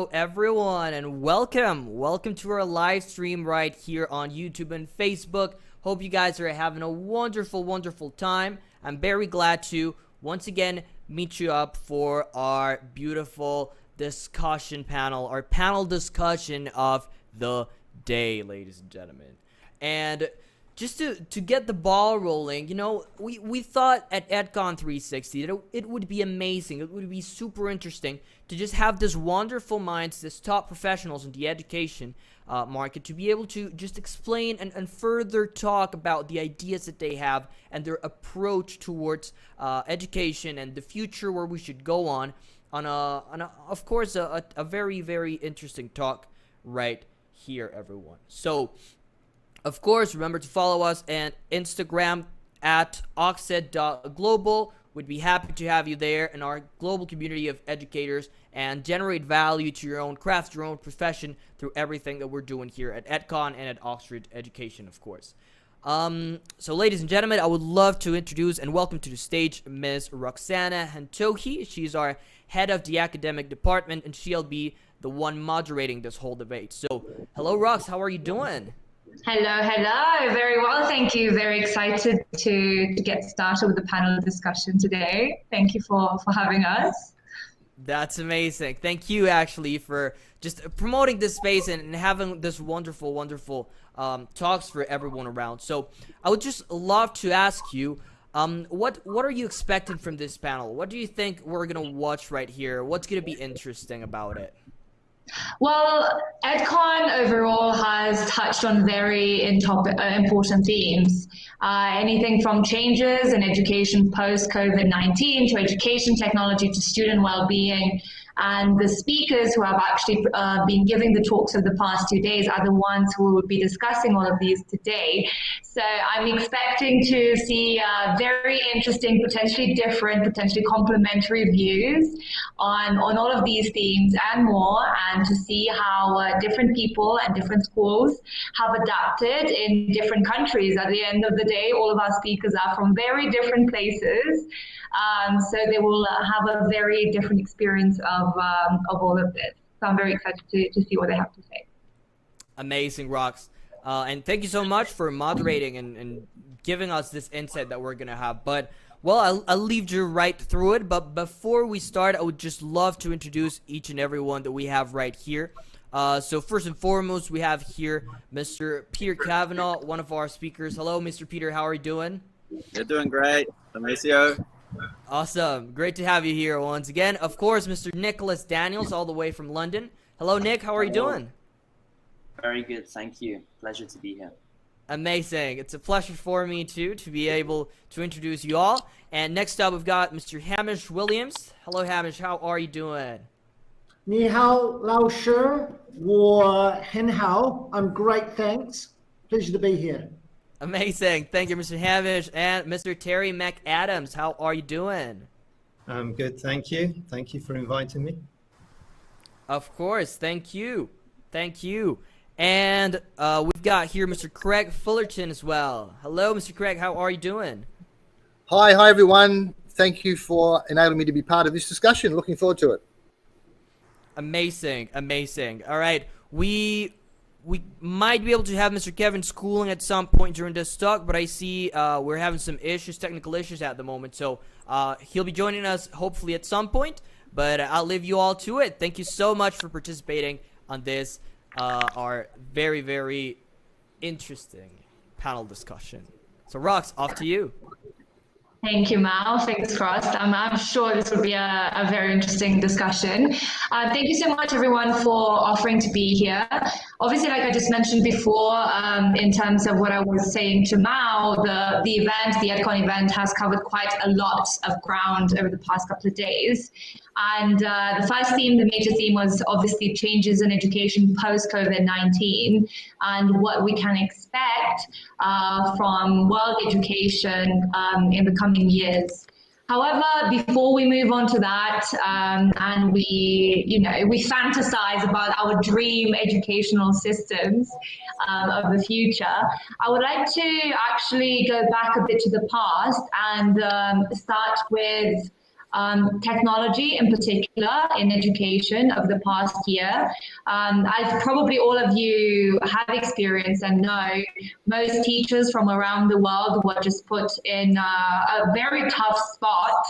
hello everyone, and welcome to our live stream right here on YouTube and Facebook. Hope you guys are having a wonderful time. I'm very glad to once again meet you up for our beautiful discussion panel, our panel discussion of the day, ladies and gentlemen. And just to get the ball rolling, you know, we thought at EdCON 360 that it would be amazing, it would be super interesting to just have this wonderful minds, this top professionals in the education market, to be able to just explain and further talk about the ideas that they have and their approach towards education and the future where we should go on of course, a very interesting talk right here, everyone. So, of course, remember to follow us on Instagram at oxed.global. We'd be happy to have you there in our global community of educators and generate value to your own craft, your own profession through everything that we're doing here at EdCon and at Oxford Education, of course. So, ladies and gentlemen, I would love to introduce and welcome to the stage Ms. Roxana Antohi. She's our head of the academic department, and she'll be the one moderating this whole debate. So, hello, Rox. How are you doing? Hello. Very well, thank you. Very excited to get started with the panel discussion today. Thank you for having us. That's amazing. Thank you, actually, for just promoting this space and having this wonderful talks for everyone around. So I would just love to ask you, what are you expecting from this panel? What do you think we're going to watch right here? What's going to be interesting about it? Well, EdCon overall has touched on very important themes. Anything from changes in education post-COVID-19 to education technology to student well-being. And the speakers who have actually been giving the talks over the past 2 days are the ones who will be discussing all of these today. So I'm expecting to see very interesting, potentially different, potentially complementary views on all of these themes and more, and to see how different people and different schools have adapted in different countries. At the end of the day, all of our speakers are from very different places. So they will have a very different experience of all of this. So I'm very excited to see what they have to say. Amazing, Rox. And thank you so much for moderating and giving us this insight that we're going to have. But, well, I'll lead you right through it. But before we start, I would just love to introduce each and every one that we have right here. So first and foremost, we have here Mr. Peter Kavanaugh, one of our speakers. Hello, Mr. Peter. How are you doing? You're doing great. Amicio. Awesome. Great to have you here once again. Of course, Mr. Nicholas Daniels, all the way from London. Hello, Nick. How are you doing? Very good. Thank you. Pleasure to be here. Amazing. It's a pleasure for me, too, to be able to introduce you all. And next up, we've got Mr. Hamish Williams. Hello, Hamish. How are you doing? Ni hao, lao shi, wo hen hao. I'm great, thanks. Pleasure to be here. Amazing. Thank you, Mr. Hamish. And Mr. Terry McAdams, how are you doing? I'm good, thank you. Thank you for inviting me. Of course, thank you. Thank you. And we've got here Mr. Craig Fullerton as well. Hello, Mr. Craig, how are you doing? Hi everyone. Thank you for enabling me to be part of this discussion. Looking forward to it. Amazing. All right, we might be able to have Mr. Kevin Schooling at some point during this talk, but I see we're having some technical issues at the moment. So he'll be joining us hopefully at some point, but I'll leave you all to it. Thank you so much for participating on this, our very interesting panel discussion. So Rox, off to you. Thank you, Mal. Fingers crossed. I'm sure this will be a very interesting discussion. Thank you so much, everyone, for offering to be here. Obviously, like I just mentioned before, in terms of what I was saying to Mao, the EdCon event has covered quite a lot of ground over the past couple of days. And the first theme, the major theme, was obviously changes in education post-COVID-19 and what we can expect from world education in the coming years. However, before we move on to that, and we fantasize about our dream educational systems of the future, I would like to actually go back a bit to the past and start with technology in particular in education over the past year. As probably all of you have experienced and know, most teachers from around the world were just put in a very tough spot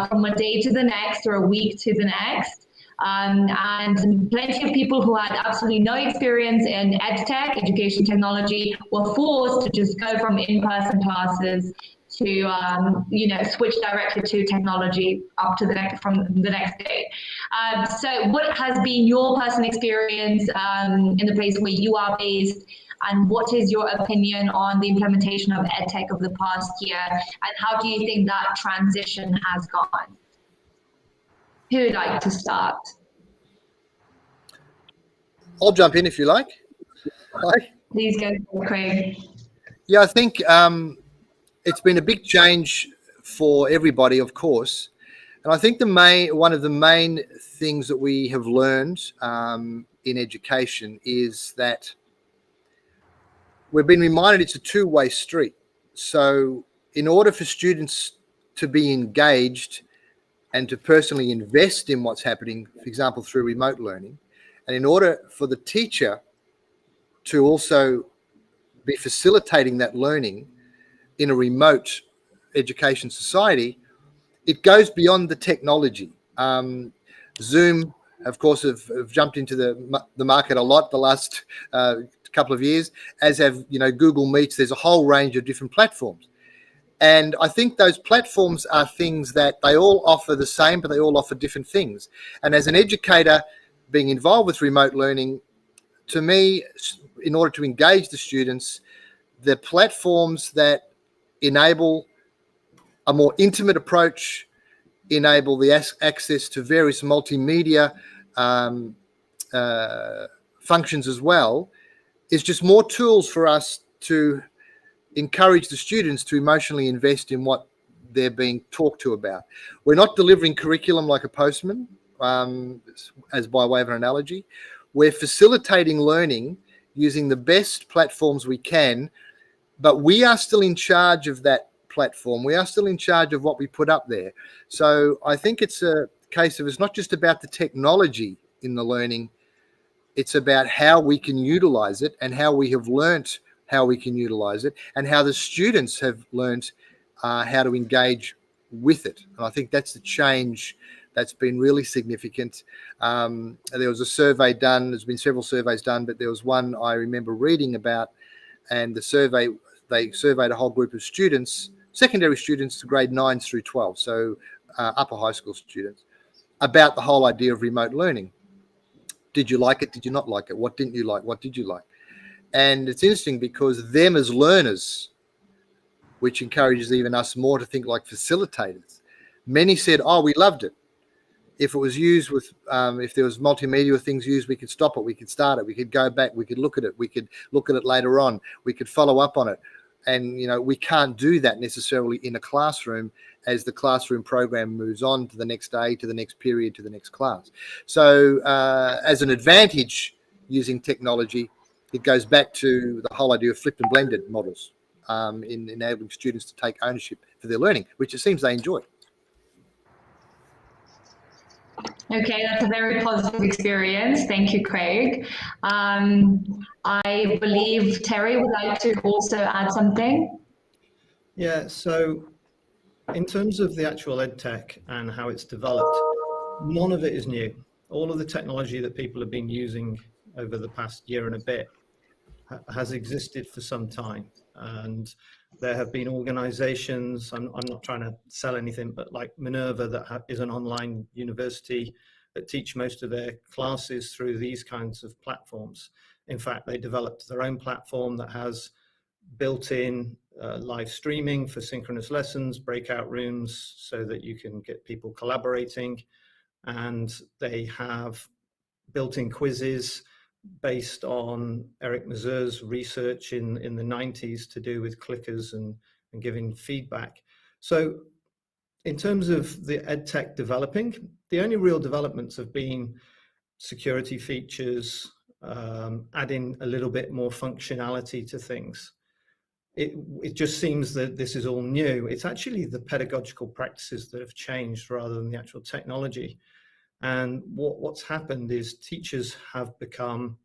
from a day to the next or a week to the next. And plenty of people who had absolutely no experience in EdTech, education technology, were forced to just go from in-person classes to switch directly to technology up to from the next day. So what has been your personal experience in the place where you are based, and what is your opinion on the implementation of EdTech over the past year, and how do you think that transition has gone? Who would like to start? I'll jump in if you like. Hi. Please go, Craig. Yeah, I think it's been a big change for everybody, of course. And I think one of the main things that we have learned in education is that we've been reminded it's a two-way street. So in order for students to be engaged and to personally invest in what's happening, for example, through remote learning, and in order for the teacher to also be facilitating that learning in a remote education society, it goes beyond the technology. Zoom, of course, have jumped into the market a lot the last couple of years, as have Google Meets. There's a whole range of different platforms. And I think those platforms are things that they all offer the same, but they all offer different things. And as an educator being involved with remote learning, to me, in order to engage the students, the platforms that enable a more intimate approach, enable the access to various multimedia functions as well, is just more tools for us to encourage the students to emotionally invest in what they're being talked to about. We're not delivering curriculum like a postman, as by way of an analogy. We're facilitating learning using the best platforms we can, but we are still in charge of that platform. We are still in charge of what we put up there. So I think it's a case of, it's not just about the technology in the learning, it's about how we can utilize it and how we have learnt how we can utilize it and how the students have learnt how to engage with it. And I think that's the change that's been really significant. There was a survey done, there's been several surveys done, but there was one I remember reading about, and the survey, they surveyed a whole group of students, secondary students to grade 9s through 12, so upper high school students, about the whole idea of remote learning. Did you like it? Did you not like it? What didn't you like? What did you like? And it's interesting because them as learners, which encourages even us more to think like facilitators, many said, oh, we loved it. If it was used with, if there was multimedia things used, we could stop it, we could start it, we could go back, we could look at it, we could look at it later on, we could follow up on it. And, we can't do that necessarily in a classroom as the classroom program moves on to the next day, to the next period, to the next class. So as an advantage using technology, it goes back to the whole idea of flipped and blended models in enabling students to take ownership for their learning, which it seems they enjoy. Okay, that's a very positive experience. Thank you, Craig. I believe Terry would like to also add something. Yeah, so in terms of the actual EdTech and how it's developed, none of it is new. All of the technology that people have been using over the past year and a bit has existed for some time. And there have been organizations, I'm not trying to sell anything, but like Minerva, that is an online university that teach most of their classes through these kinds of platforms. In fact, they developed their own platform that has built-in live streaming for synchronous lessons, breakout rooms, so that you can get people collaborating. And they have built-in quizzes based on Eric Mazur's research in the 90s to do with clickers and giving feedback. So in terms of the EdTech developing, the only real developments have been security features, adding a little bit more functionality to things. it just seems that this is all new. It's actually the pedagogical practices that have changed rather than the actual technology. And what's happened is teachers have become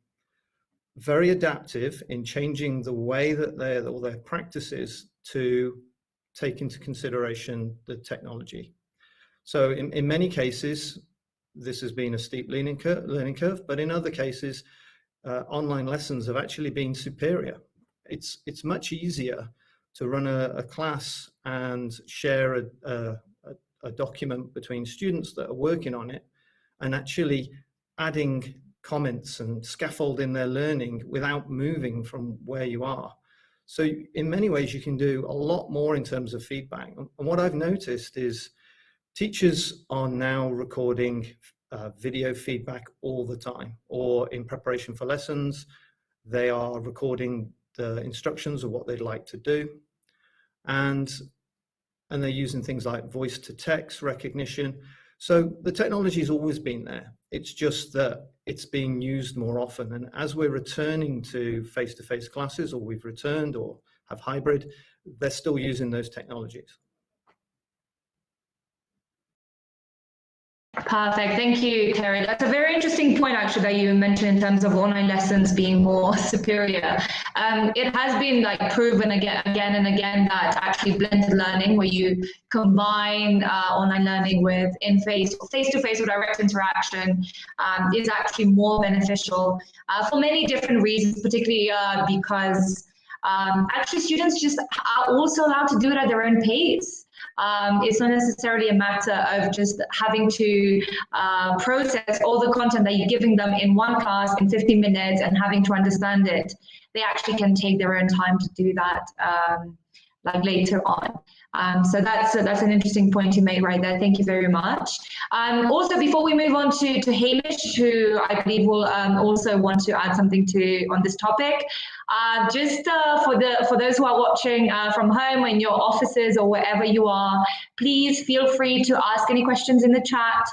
very adaptive in changing the way that their practices to take into consideration the technology. So in many cases, this has been a steep learning curve, but in other cases, online lessons have actually been superior. It's much easier to run a class and share a document between students that are working on it, and actually adding comments and scaffolding their learning without moving from where you are. So in many ways, you can do a lot more in terms of feedback. And what I've noticed is teachers are now recording video feedback all the time, or in preparation for lessons, they are recording the instructions of what they'd like to do. And they're using things like voice to text recognition. So the technology's always been there. It's just that it's being used more often. And as we're returning to face-to-face classes, or we've returned or have hybrid, they're still using those technologies. Perfect. Thank you, Terry. That's a very interesting point, actually, that you mentioned in terms of online lessons being more superior. It has been proven again and again that actually blended learning, where you combine online learning with face-to-face or direct interaction, is actually more beneficial for many different reasons, particularly because actually students just are also allowed to do it at their own pace. It's not necessarily a matter of just having to process all the content that you're giving them in one class in 15 minutes and having to understand it. They actually can take their own time to do that later on. So that's an interesting point you made right there. Thank you very much. Also, before we move on to Hamish, who I believe will also want to add something on this topic, for those who are watching from home, in your offices or wherever you are, please feel free to ask any questions in the chat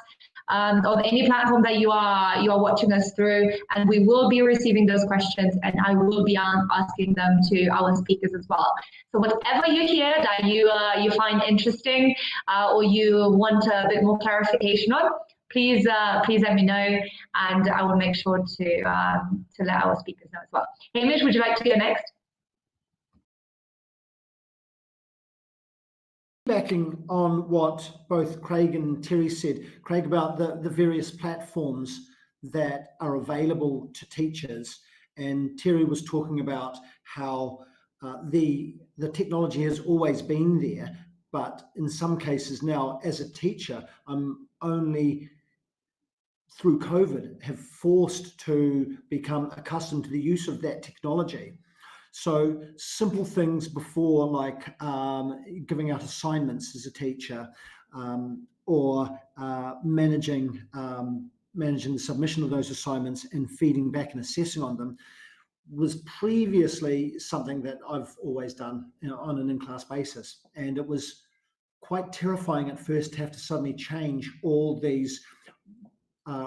of any platform that you are watching us through, and we will be receiving those questions, and I will be asking them to our speakers as well. So whatever you hear that you find interesting or you want a bit more clarification on, please let me know, and I will make sure to let our speakers know as well. Hamish, would you like to go next? Backing on what both Craig and Terry said, Craig, about the various platforms that are available to teachers, and Terry was talking about how the technology has always been there, but in some cases now, as a teacher, I'm only through COVID have forced to become accustomed to the use of that technology. So simple things before, like giving out assignments as a teacher, or managing the submission of those assignments and feeding back and assessing on them, was previously something that I've always done, on an in-class basis. And it was quite terrifying at first to have to suddenly change all these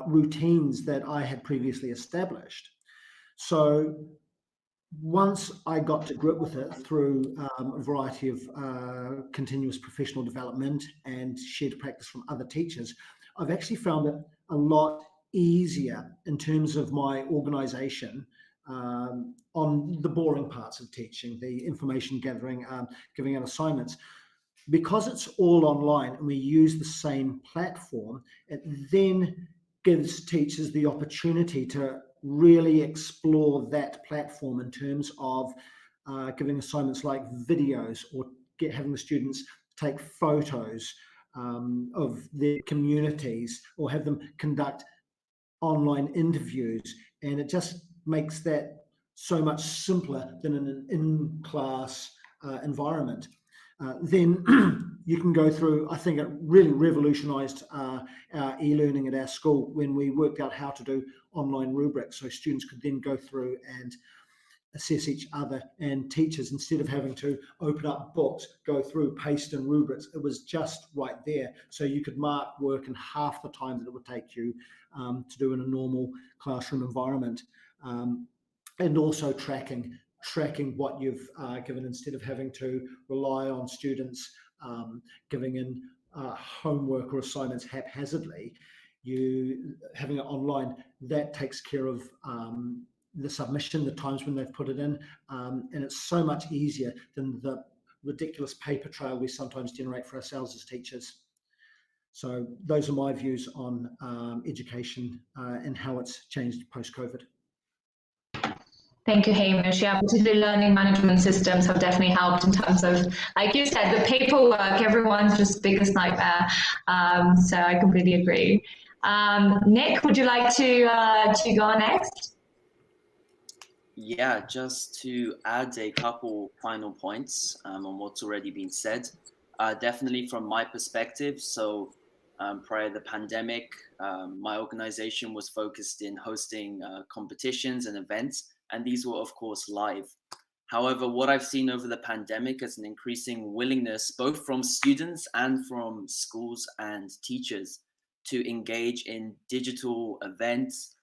routines that I had previously established. So once I got to grip with it through a variety of continuous professional development and shared practice from other teachers, I've actually found it a lot easier in terms of my organization on the boring parts of teaching, the information gathering, giving out assignments. Because it's all online and we use the same platform, it then gives teachers the opportunity to really explore that platform in terms of giving assignments like videos, or having the students take photos of their communities, or have them conduct online interviews. And it just makes that so much simpler than in an in-class environment. Then you can go through, I think it really revolutionized our e-learning at our school when we worked out how to do online rubrics, so students could then go through and assess each other, and teachers, instead of having to open up books, go through, paste in rubrics, it was just right there. So you could mark work in half the time that it would take you to do in a normal classroom environment. And also tracking tracking what you've given instead of having to rely on students giving in homework or assignments haphazardly. You having it online, that takes care of the submission, the times when they've put it in, and it's so much easier than the ridiculous paper trail we sometimes generate for ourselves as teachers. So those are my views on education and how it's changed post-COVID. Thank you, Hamish. Yeah, particularly learning management systems have definitely helped in terms of, like you said, the paperwork, everyone's just biggest nightmare. So I completely agree. Nick, would you like to go next? Yeah, just to add a couple final points on what's already been said. Definitely from my perspective, so prior to the pandemic, my organization was focused in hosting competitions and events, and these were, of course, live. However, what I've seen over the pandemic is an increasing willingness, both from students and from schools and teachers, to engage in digital events,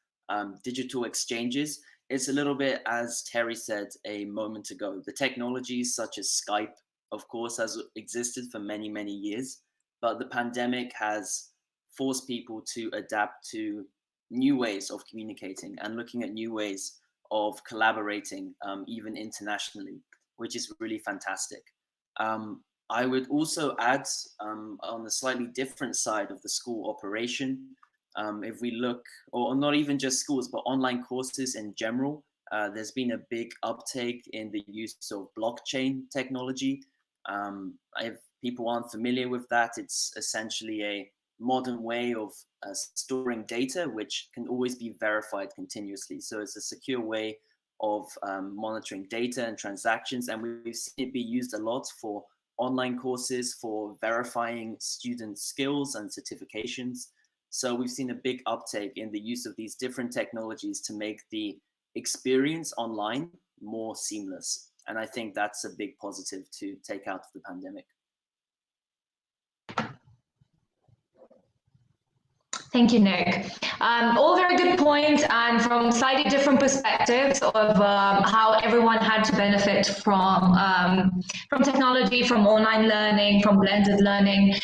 digital exchanges. It's a little bit, as Terry said a moment ago, the technologies such as Skype, of course, has existed for many, many years, but the pandemic has forced people to adapt to new ways of communicating and looking at new ways of collaborating, even internationally, which is really fantastic. I would also add, on the slightly different side of the school operation, if we look, or not even just schools, but online courses in general, there's been a big uptake in the use of blockchain technology. If people aren't familiar with that, it's essentially a modern way of storing data, which can always be verified continuously. So it's a secure way of monitoring data and transactions. And we've seen it be used a lot for online courses, for verifying student skills and certifications. So we've seen a big uptake in the use of these different technologies to make the experience online more seamless. And I think that's a big positive to take out of the pandemic. Thank you, Nick. All very good points, and from slightly different perspectives of how everyone had to benefit from technology, from online learning, from blended learning.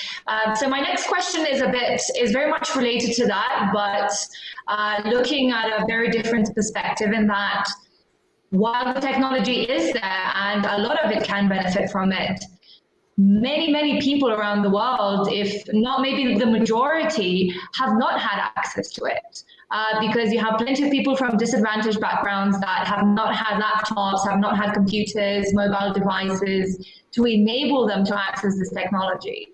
So my next question is very much related to that, but looking at a very different perspective in that while the technology is there and a lot of it can benefit from it, many people around the world, if not maybe the majority, have not had access to it. Because you have plenty of people from disadvantaged backgrounds that have not had laptops, have not had computers, mobile devices to enable them to access this technology.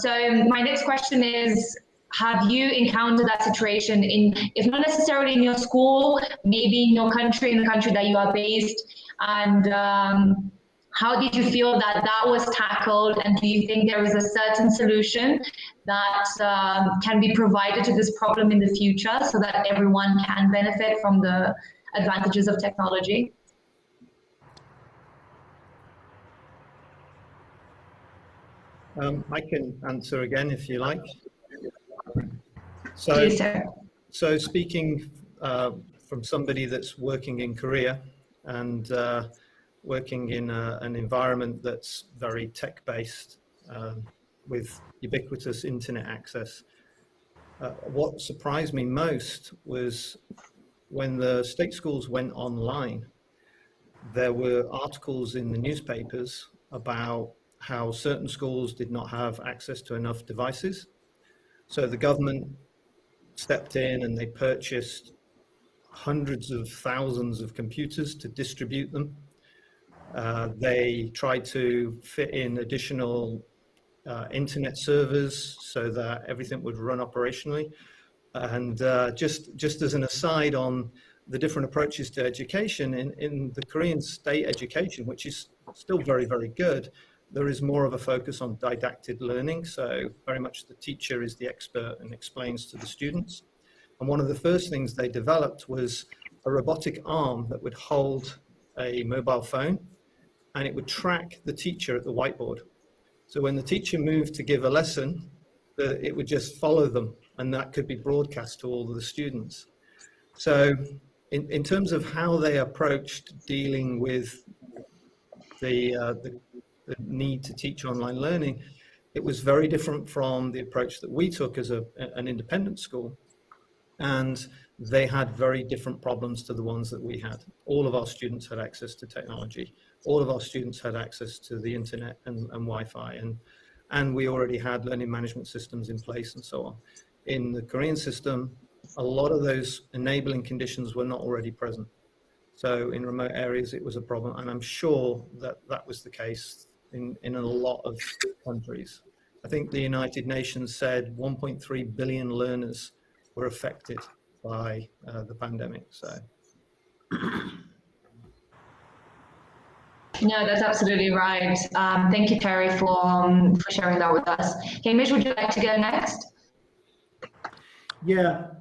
So my next question is, have you encountered that situation if not necessarily in your school, maybe in your country, in the country that you are based, and how did you feel that was tackled, and do you think there is a certain solution that can be provided to this problem in the future so that everyone can benefit from the advantages of technology? I can answer again if you like. Please, sir. So speaking from somebody that's working in Korea and working in an environment that's very tech-based with ubiquitous internet access. What surprised me most was when the state schools went online, there were articles in the newspapers about how certain schools did not have access to enough devices. So the government stepped in and they purchased hundreds of thousands of computers to distribute them. They tried to fit in additional internet servers so that everything would run operationally. And just as an aside on the different approaches to education, in the Korean state education, which is still very, very good, there is more of a focus on didactic learning. So very much the teacher is the expert and explains to the students. And one of the first things they developed was a robotic arm that would hold a mobile phone, and it would track the teacher at the whiteboard. So when the teacher moved to give a lesson, it would just follow them, and that could be broadcast to all of the students. So in terms of how they approached dealing with the need to teach online learning, it was very different from the approach that we took as an independent school. And they had very different problems to the ones that we had. All of our students had access to technology. All of our students had access to the internet and Wi-Fi, and we already had learning management systems in place and so on. In the Korean system, a lot of those enabling conditions were not already present. So in remote areas, it was a problem. And I'm sure that that was the case in a lot of countries. I think the United Nations said 1.3 billion learners were affected by the pandemic. So. No, that's absolutely right. Thank you, Terry, for sharing that with us. Hamish, would you like to go next? Yeah,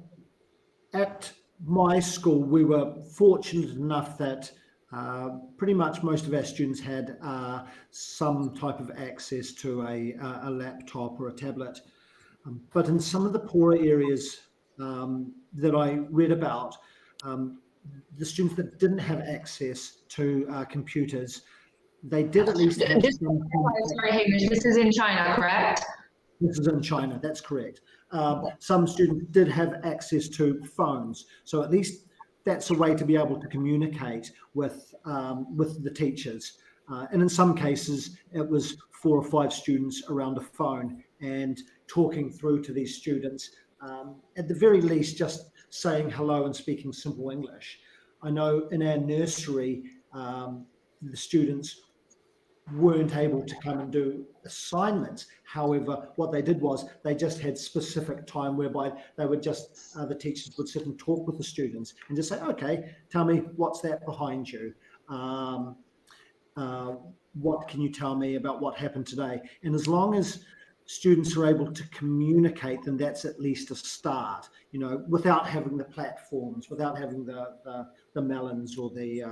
at my school, we were fortunate enough that pretty much most of our students had some type of access to a laptop or a tablet. But in some of the poorer areas that I read about, the students that didn't have access to computers, they did at least have some. Sorry, Hamish, this is in China, correct? This is in China, that's correct. Some students did have access to phones, so at least that's a way to be able to communicate with the teachers. And in some cases, it was 4 or 5 students around a phone and talking through to these students. At the very least, just saying hello and speaking simple English. I know in our nursery, the students weren't able to come and do assignments. However, what they did was they just had specific time whereby they would just, the teachers would sit and talk with the students and just say, okay, tell me what's that behind you? What can you tell me about what happened today? And as long as students are able to communicate, then that's at least a start, you know, without having the platforms, without having the Melons or the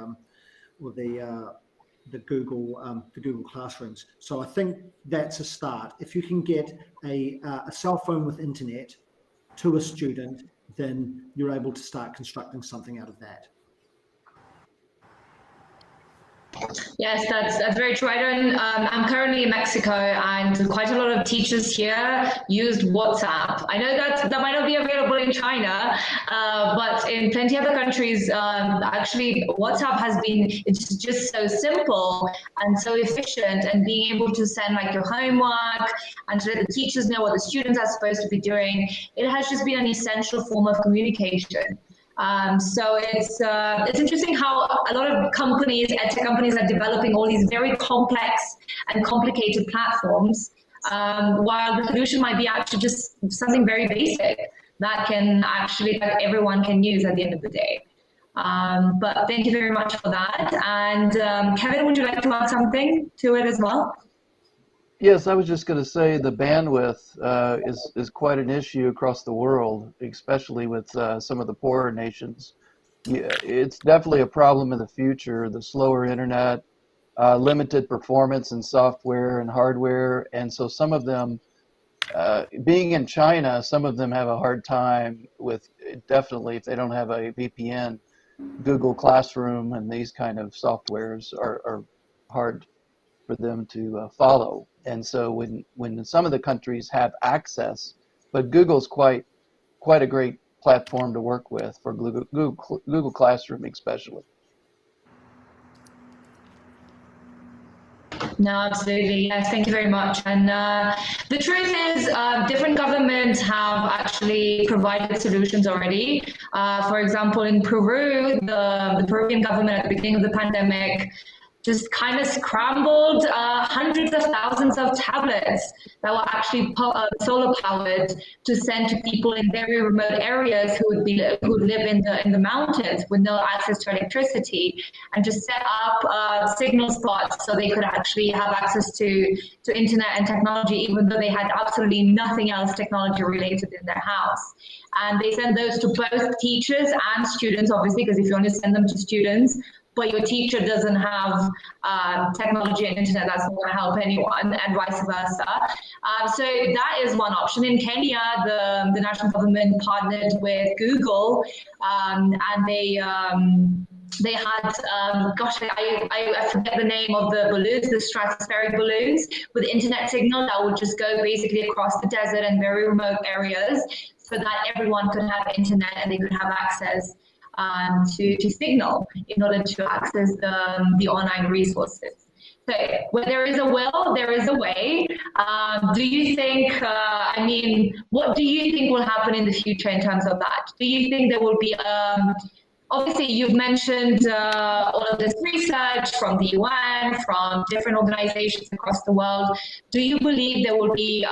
Google Classrooms. So I think that's a start. If you can get a cell phone with internet to a student, then you're able to start constructing something out of that. Yes, that's very true. I'm currently in Mexico, and quite a lot of teachers here used WhatsApp. I know that might not be available in China, but in plenty of other countries, actually WhatsApp it's just so simple and so efficient, and being able to send like your homework and to let the teachers know what the students are supposed to be doing, it has just been an essential form of communication. So it's interesting how a lot of companies, edtech companies, are developing all these very complex and complicated platforms, while the solution might be actually just something very basic that everyone can use at the end of the day. But thank you very much for that. And Kevin, would you like to add something to it as well? Yes, I was just going to say the bandwidth is quite an issue across the world, especially with some of the poorer nations. Yeah, it's definitely a problem in the future, the slower internet, limited performance in software and hardware. And so some of them, being in China, some of them have a hard time with, definitely if they don't have a VPN, Google Classroom and these kind of softwares are hard for them to follow. And so when some of the countries have access, but Google's quite a great platform to work with for Google Classroom especially. No, absolutely. Yes, thank you very much. And the truth is, different governments have actually provided solutions already. For example, in Peru, the Peruvian government at the beginning of the pandemic just kind of scrambled hundreds of thousands of tablets that were actually solar powered to send to people in very remote areas who would live in the mountains with no access to electricity, and just set up signal spots so they could actually have access to internet and technology, even though they had absolutely nothing else technology related in their house. And they send those to both teachers and students, obviously, because if you want to send them to students, but your teacher doesn't have technology and internet, that's not going to help anyone, and vice versa. So that is one option. In Kenya, the national government partnered with Google, and they had, I forget the name of the balloons, the stratospheric balloons with internet signal that would just go basically across the desert and very remote areas so that everyone could have internet and they could have access to signal in order to access the online resources. So where there is a will, there is a way. Do you think, what do you think will happen in the future in terms of that? Do you think there will be obviously, you've mentioned all of this research from the UN, from different organizations across the world. Do you believe there will be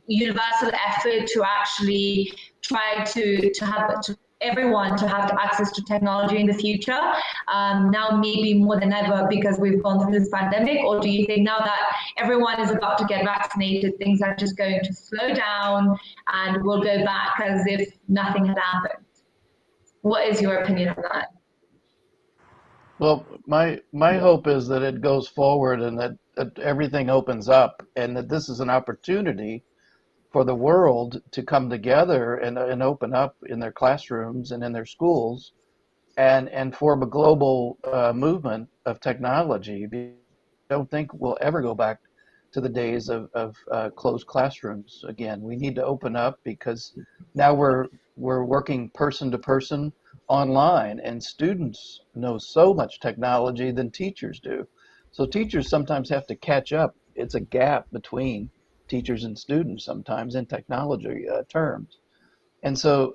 universal effort to actually try to have everyone to have access to technology in the future, now maybe more than ever because we've gone through this pandemic? Or do you think now that everyone is about to get vaccinated, things are just going to slow down and we'll go back as if nothing had happened? What is your opinion on that? Well, my hope is that it goes forward and that everything opens up, and that this is an opportunity for the world to come together and open up in their classrooms and in their schools and form a global movement of technology. I don't think we'll ever go back to the days of closed classrooms again. We need to open up because now we're working person to person online, and students know so much technology than teachers do. So teachers sometimes have to catch up. It's a gap between teachers and students sometimes in technology terms. And so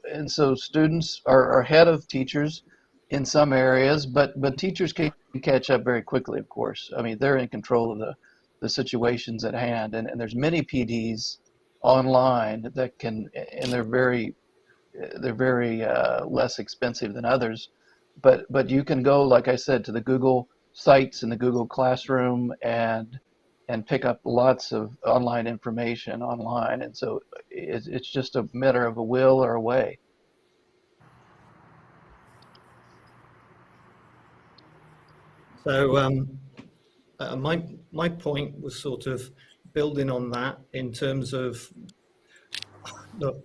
students are ahead of teachers in some areas, but teachers can catch up very quickly, of course. I mean, they're in control of the situations at hand, and there's many PDs online that can, and they're very less expensive than others, but you can go, like I said, to the Google sites and the Google Classroom and pick up lots of online information online, and so it's just a matter of a will or a way. So my point was sort of building on that in terms of, look,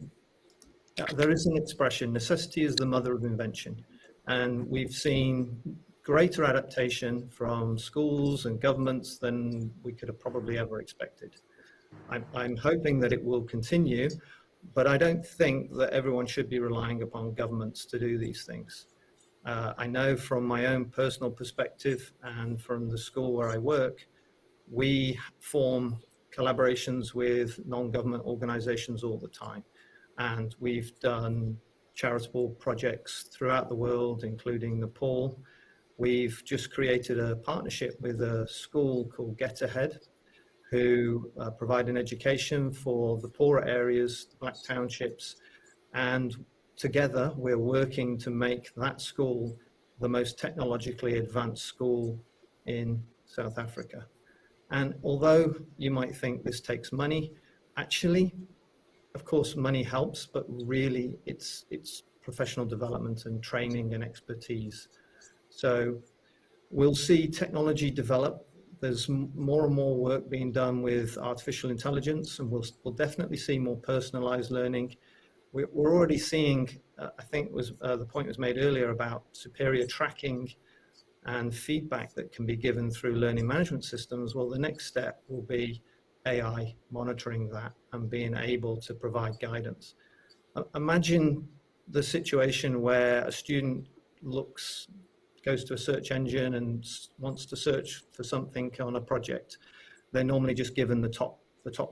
there is an expression, necessity is the mother of invention. And we've seen greater adaptation from schools and governments than we could have probably ever expected. I'm hoping that it will continue, but I don't think that everyone should be relying upon governments to do these things. I know from my own personal perspective and from the school where I work, we form collaborations with non-government organizations all the time. And we've done charitable projects throughout the world, including Nepal. We've just created a partnership with a school called Get Ahead, who provide an education for the poorer areas, the Black townships. And together we're working to make that school the most technologically advanced school in South Africa. And although you might think this takes money, actually, of course, money helps, but really it's professional development and training and expertise. So we'll see technology develop. There's more and more work being done with artificial intelligence, and we'll definitely see more personalized learning. We're already seeing, I think the point was made earlier about superior tracking and feedback that can be given through learning management systems. Well, the next step will be AI monitoring that and being able to provide guidance. Imagine the situation where a student goes to a search engine and wants to search for something on a project. They're normally just given the top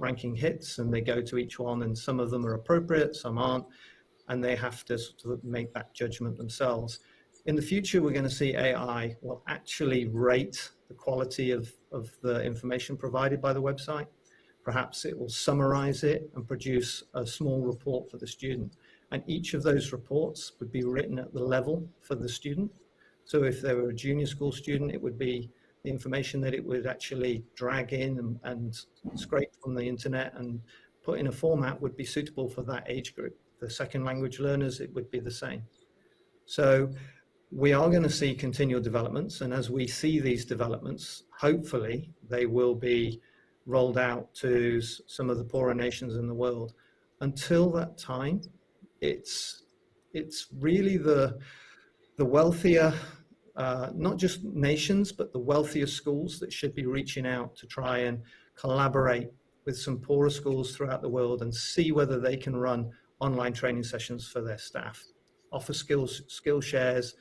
ranking hits, and they go to each one, and some of them are appropriate, some aren't, and they have to sort of make that judgment themselves. In the future, we're going to see AI will actually rate the quality of the information provided by the website. Perhaps it will summarize it and produce a small report for the student. And each of those reports would be written at the level for the student. So if they were a junior school student, it would be the information that it would actually drag in and scrape from the internet and put in a format would be suitable for that age group. The second language learners, it would be the same. So we are going to see continual developments, and as we see these developments, hopefully they will be rolled out to some of the poorer nations in the world. Until that time, it's really the wealthier, not just nations, but the wealthier schools that should be reaching out to try and collaborate with some poorer schools throughout the world and see whether they can run online training sessions for their staff, offer skill shares,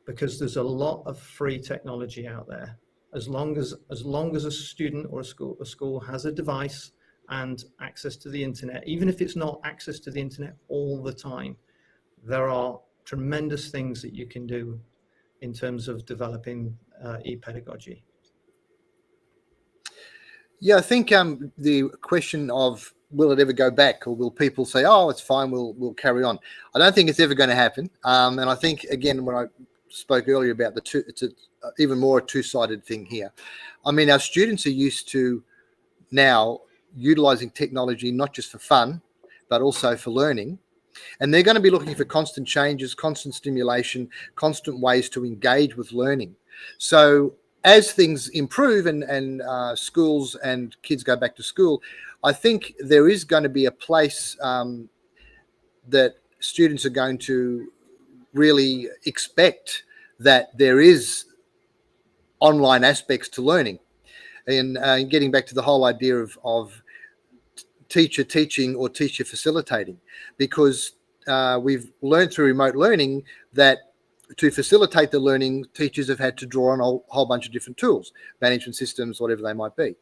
because there's a lot of free technology out there. As long as a student or a school has a device and access to the internet, even if it's not access to the internet all the time, there are tremendous things that you can do in terms of developing e-pedagogy. Yeah, I think the question of will it ever go back, or will people say, "Oh, it's fine, we'll carry on"? I don't think it's ever going to happen. And I think, again, when I spoke earlier about it's even more a two-sided thing here. I mean, our students are used to now utilizing technology not just for fun, but also for learning. And they're going to be looking for constant changes, constant stimulation, constant ways to engage with learning. So as things improve and schools and kids go back to school, I think there is going to be a place that students are going to really expect that there is online aspects to learning. And getting back to the whole idea of teacher teaching or teacher facilitating, because we've learned through remote learning that to facilitate the learning, teachers have had to draw on a whole bunch of different tools, management systems, whatever they might be.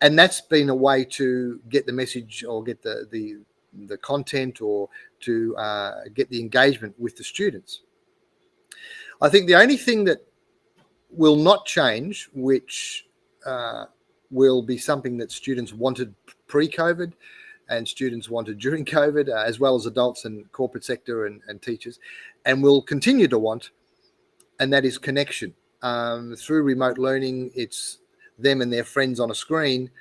And that's been a way to get the message or get the content or to get the engagement with the students. I think the only thing that will not change, which will be something that students wanted pre-COVID and students wanted during COVID, as well as adults and corporate sector and teachers, and will continue to want, and that is connection. Through remote learning, it's them and their friends on a screen,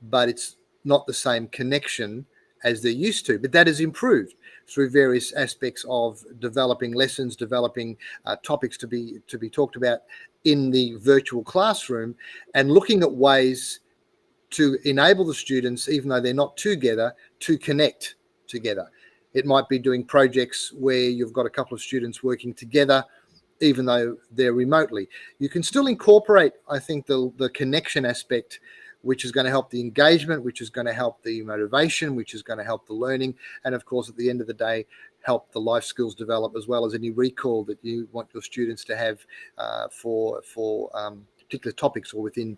but it's not the same connection as they're used to. But that has improved through various aspects of developing lessons, developing topics to be talked about in the virtual classroom, and looking at ways to enable the students, even though they're not together, to connect together. It might be doing projects where you've got a couple of students working together, even though they're remotely. You can still incorporate, I think, the connection aspect, which is going to help the engagement, which is going to help the motivation, which is going to help the learning, and of course, at the end of the day, help the life skills develop, as well as any recall that you want your students to have for particular topics or within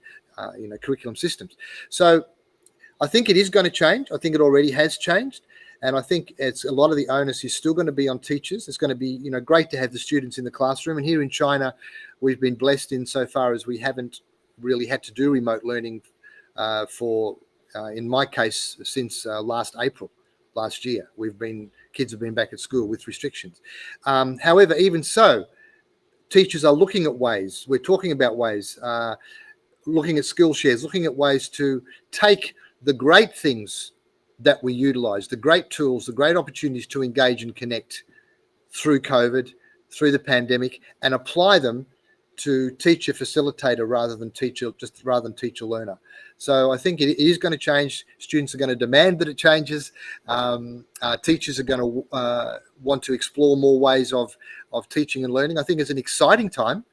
curriculum systems. So I think it is going to change. I think it already has changed. And I think it's a lot of the onus is still going to be on teachers. It's going to be, great to have the students in the classroom. And here in China, we've been blessed insofar as we haven't really had to do remote learning in my case, since last April, last year. Kids have been back at school with restrictions. However, even so, teachers are looking at ways, we're talking about ways, looking at skill shares, looking at ways to take the great things that we utilize, the great tools, the great opportunities to engage and connect through COVID, through the pandemic, and apply them to teacher facilitator rather than teacher learner. So I think it is going to change. Students are going to demand that it changes. Teachers are going to want to explore more ways of teaching and learning. I think it's an exciting time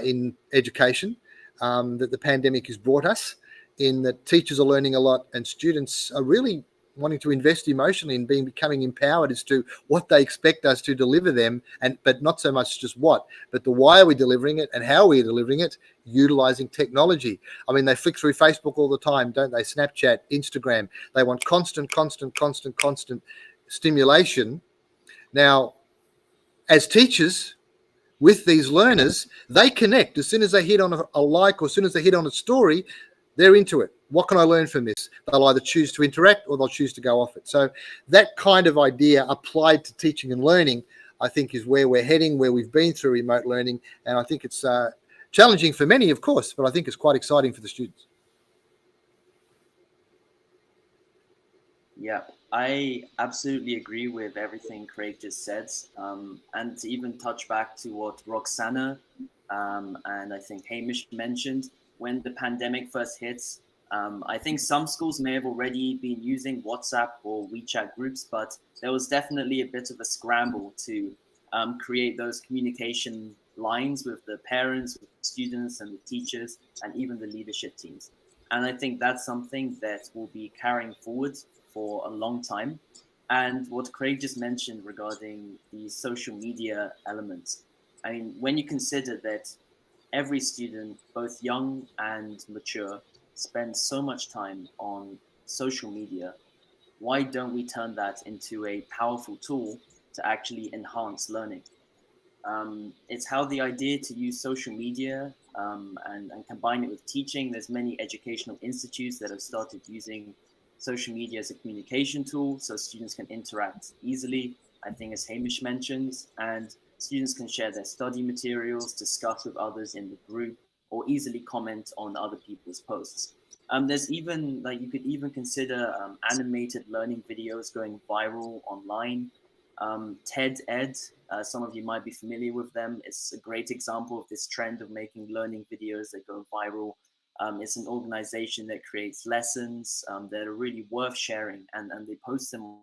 in education that the pandemic has brought us, in that teachers are learning a lot and students are really wanting to invest emotionally in becoming empowered as to what they expect us to deliver them, but not so much just what, but the why are we delivering it and how are we delivering it, utilizing technology. I mean, they flick through Facebook all the time, don't they? Snapchat, Instagram. They want constant stimulation. Now, as teachers with these learners, they connect. As soon as they hit on a like, or as soon as they hit on a story, they're into it. What can I learn from this? They'll either choose to interact or they'll choose to go off it. So that kind of idea applied to teaching and learning, I think, is where we're heading, where we've been through remote learning. And I think it's challenging for many, of course, but I think it's quite exciting for the students. Yeah, I absolutely agree with everything Craig just said. And to even touch back to what Roxana and I think Hamish mentioned, when the pandemic first hit, I think some schools may have already been using WhatsApp or WeChat groups, but there was definitely a bit of a scramble to create those communication lines with the parents, with the students and the teachers, and even the leadership teams. And I think that's something that will be carrying forward for a long time. And what Craig just mentioned regarding the social media elements, I mean, when you consider that every student, both young and mature, spends so much time on social media, why don't we turn that into a powerful tool to actually enhance learning? It's how the idea to use social media and combine it with teaching. There's many educational institutes that have started using social media as a communication tool so students can interact easily, I think as Hamish mentioned, and students can share their study materials, discuss with others in the group, or easily comment on other people's posts. There's even, like, you could even consider animated learning videos going viral online. TED Ed, some of you might be familiar with them. It's a great example of this trend of making learning videos that go viral. It's an organization that creates lessons that are really worth sharing, and they post them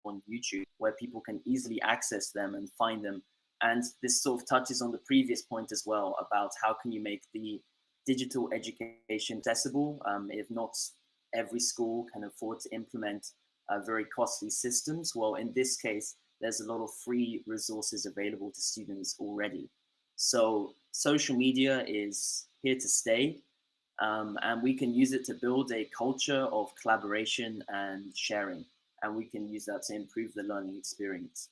on YouTube where people can easily access them and find them. And this sort of touches on the previous point as well about how can you make the digital education accessible if not every school can afford to implement very costly systems. Well, in this case, there's a lot of free resources available to students already. So social media is here to stay, and we can use it to build a culture of collaboration and sharing, and we can use that to improve the learning experience.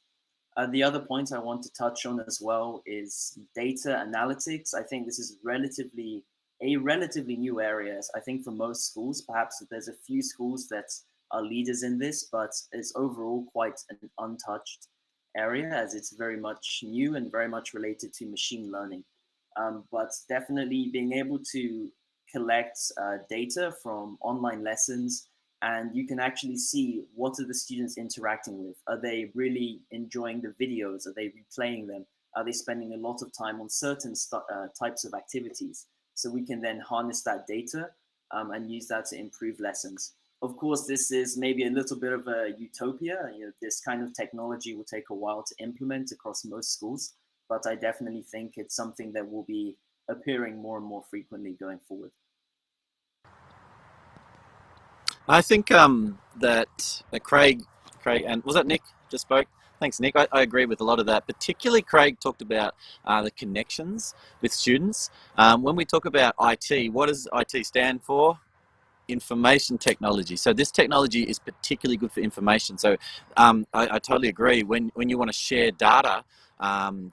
The other point I want to touch on as well is data analytics. I think this is a relatively new area. I think for most schools, perhaps there's a few schools that are leaders in this, but it's overall quite an untouched area as it's very much new and very much related to machine learning. But definitely being able to collect data from online lessons, and you can actually see what are the students interacting with. Are they really enjoying the videos? Are they replaying them? Are they spending a lot of time on certain types of activities? So we can then harness that data and use that to improve lessons. Of course, this is maybe a little bit of a utopia. You know, this kind of technology will take a while to implement across most schools, but I definitely think it's something that will be appearing more and more frequently going forward. I think that Craig, and was that Nick just spoke? Thanks, Nick. I agree with a lot of that. Particularly, Craig talked about the connections with students. When we talk about IT, what does IT stand for? Information technology. So this technology is particularly good for information. So I totally agree. When you want to share data,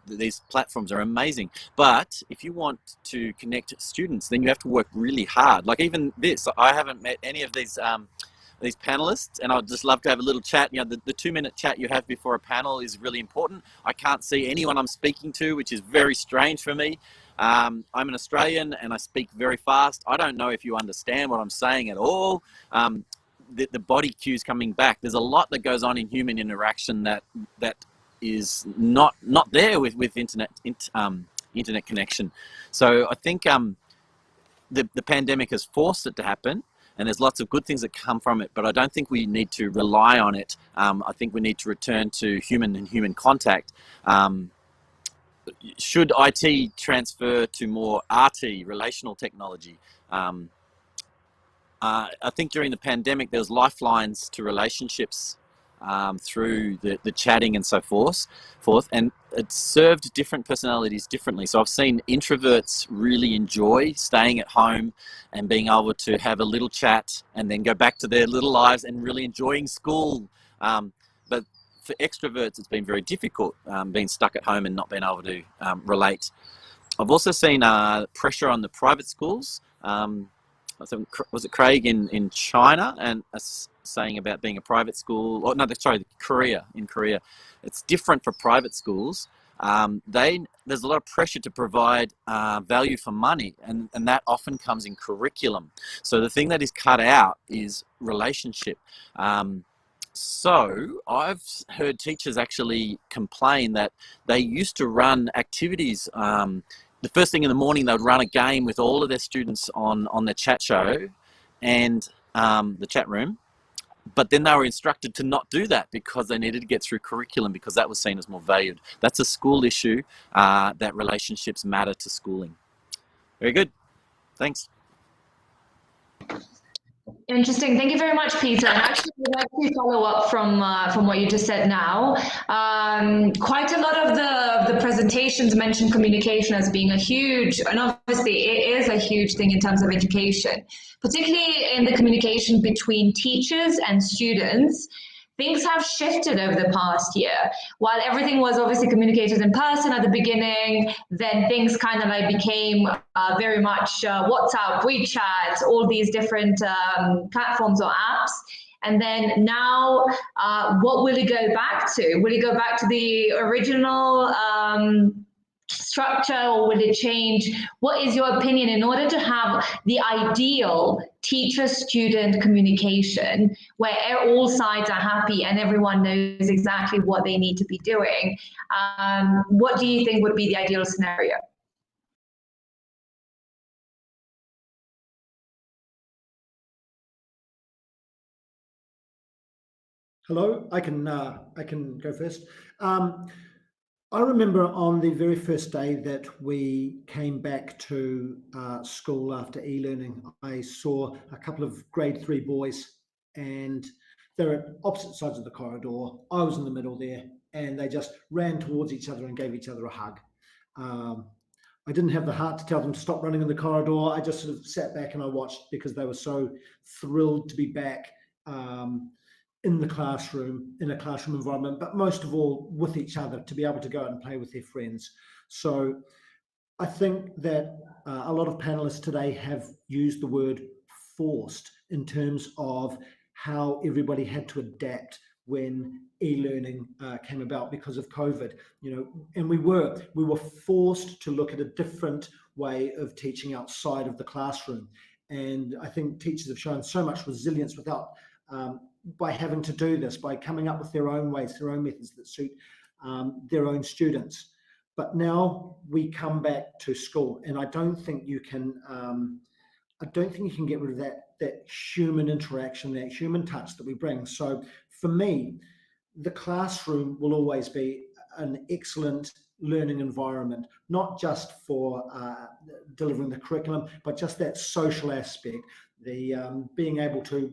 these platforms are amazing. But if you want to connect students, then you have to work really hard. Like even this, I haven't met any of these panelists, and I'd just love to have a little chat. You know, the 2-minute chat you have before a panel is really important. I can't see anyone I'm speaking to, which is very strange for me. I'm an Australian and I speak very fast. I don't know if you understand what I'm saying at all. The body cues coming back. There's a lot that goes on in human interaction that is not there with internet connection. So I think the pandemic has forced it to happen, and there's lots of good things that come from it, but I don't think we need to rely on it. I think we need to return to human contact. Should IT transfer to more RT, relational technology? I think during the pandemic, there was lifelines to relationships through the chatting and so forth, and it served different personalities differently. So I've seen introverts really enjoy staying at home and being able to have a little chat and then go back to their little lives and really enjoying school. But for extroverts, it's been very difficult being stuck at home and not being able to relate. I've also seen pressure on the private schools. I think, was it Craig in China, and saying about being a private school, or no, sorry, Korea. In Korea, it's different for private schools. There's a lot of pressure to provide value for money, and that often comes in curriculum. So the thing that is cut out is relationship. So I've heard teachers actually complain that they used to run activities. The first thing in the morning, they would run a game with all of their students on their chat show and the chat room. But then they were instructed to not do that because they needed to get through curriculum because that was seen as more valued. That's a school issue, that relationships matter to schooling. Very good. Thanks. Interesting. Thank you very much, Peter. And actually, I'd like to follow up from what you just said now. Quite a lot of the presentations mentioned communication as being a huge, and obviously it is a huge thing in terms of education, particularly in the communication between teachers and students. Things have shifted over the past year. While everything was obviously communicated in person at the beginning, then things kind of like became very much WhatsApp, WeChat, all these different platforms or apps. And then now, what will it go back to? Will it go back to the original structure, or will it change? What is your opinion in order to have the ideal teacher-student communication where all sides are happy and everyone knows exactly what they need to be doing? What do you think would be the ideal scenario? Hello, I can go first. I remember on the very first day that we came back to school after e-learning, I saw a couple of grade 3 boys, and they're at opposite sides of the corridor. I was in the middle there, and they just ran towards each other and gave each other a hug. I didn't have the heart to tell them to stop running in the corridor. I just sort of sat back and I watched because they were so thrilled to be back in the classroom, in a classroom environment, but most of all with each other, to be able to go out and play with their friends. So I think that a lot of panelists today have used the word forced in terms of how everybody had to adapt when e-learning came about because of COVID, and we were forced to look at a different way of teaching outside of the classroom. And I think teachers have shown so much resilience by having to do this, by coming up with their own ways, their own methods that suit their own students. But now we come back to school, and I don't think you can get rid of that human interaction, that human touch that we bring. So for me, the classroom will always be an excellent learning environment, not just for delivering the curriculum, but just that social aspect, the being able to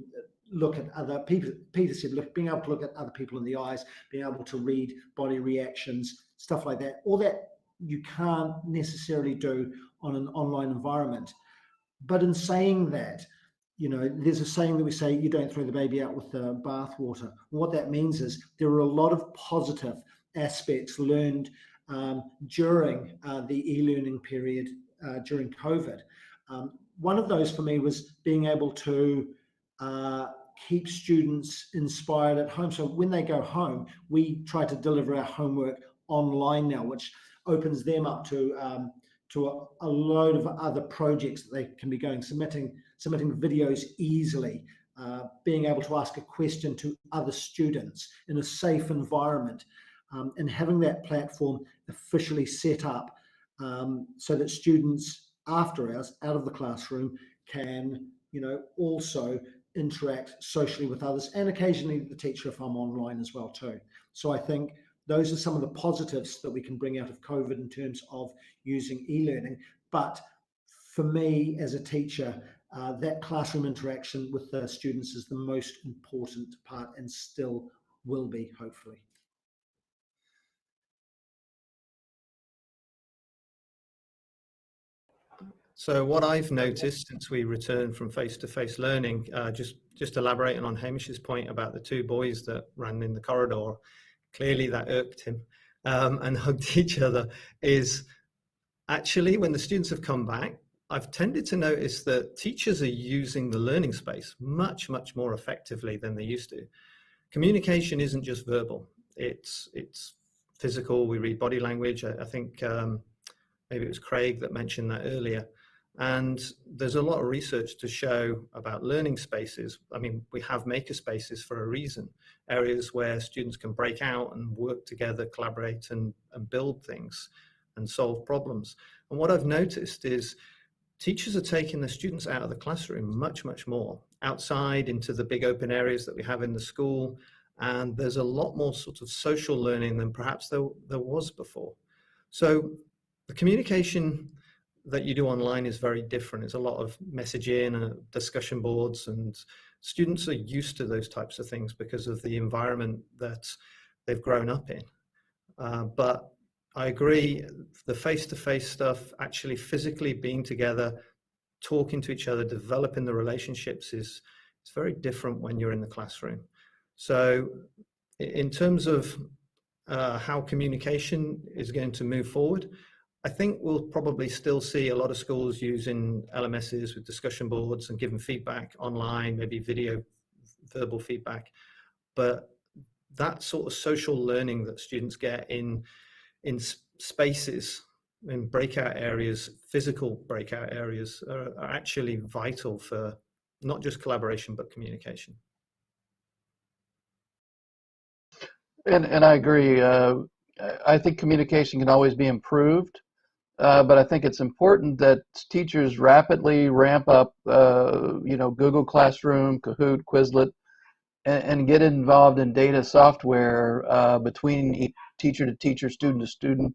look at other people. Peter said, being able to look at other people in the eyes, being able to read body reactions, stuff like that. All that you can't necessarily do on an online environment. But in saying that, there's a saying that we say, you don't throw the baby out with the bathwater. What that means is there are a lot of positive aspects learned during the e-learning period during COVID. One of those for me was being able to keep students inspired at home. So when they go home, we try to deliver our homework online now, which opens them up to a load of other projects that they can be going, submitting videos easily, being able to ask a question to other students in a safe environment, and having that platform officially set up so that students after hours out of the classroom can, also interact socially with others, and occasionally the teacher if I'm online as well too. So I think those are some of the positives that we can bring out of COVID in terms of using e-learning. But for me as a teacher, that classroom interaction with the students is the most important part, and still will be, hopefully. So what I've noticed since we returned from face-to-face learning, just elaborating on Hamish's point about the 2 boys that ran in the corridor, clearly that irked him, and hugged each other, is actually when the students have come back, I've tended to notice that teachers are using the learning space much, much more effectively than they used to. Communication isn't just verbal, it's physical. We read body language. I think maybe it was Craig that mentioned that earlier. And there's a lot of research to show about learning spaces. I mean, we have maker spaces for a reason, areas where students can break out and work together, collaborate and build things and solve problems. And what I've noticed is teachers are taking the students out of the classroom much, much more, outside into the big open areas that we have in the school. And there's a lot more sort of social learning than perhaps there was before. So the communication that you do online is very different. It's a lot of messaging and discussion boards, and students are used to those types of things because of the environment that they've grown up in. But I agree, the face-to-face stuff, actually physically being together, talking to each other, developing the relationships is very different when you're in the classroom. So in terms of how communication is going to move forward, I think we'll probably still see a lot of schools using LMSs with discussion boards and giving feedback online, maybe video, verbal feedback. But that sort of social learning that students get in spaces, in breakout areas, physical breakout areas, are actually vital for not just collaboration, but communication. And I agree. I think communication can always be improved. But I think it's important that teachers rapidly ramp up, Google Classroom, Kahoot, Quizlet, and get involved in data software between teacher to teacher, student to student,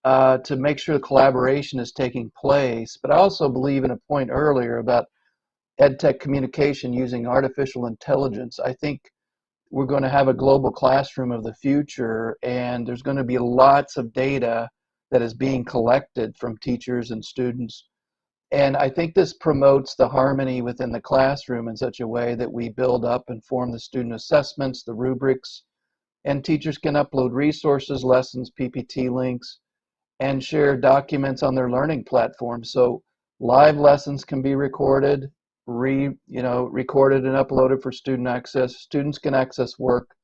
to make sure the collaboration is taking place. But I also believe in a point earlier about EdTech communication using artificial intelligence. I think we're going to have a global classroom of the future, and there's going to be lots of data that is being collected from teachers and students. And I think this promotes the harmony within the classroom in such a way that we build up and form the student assessments, the rubrics, and teachers can upload resources, lessons, PPT links, and share documents on their learning platform. So live lessons can be recorded, recorded and uploaded for student access. Students can access work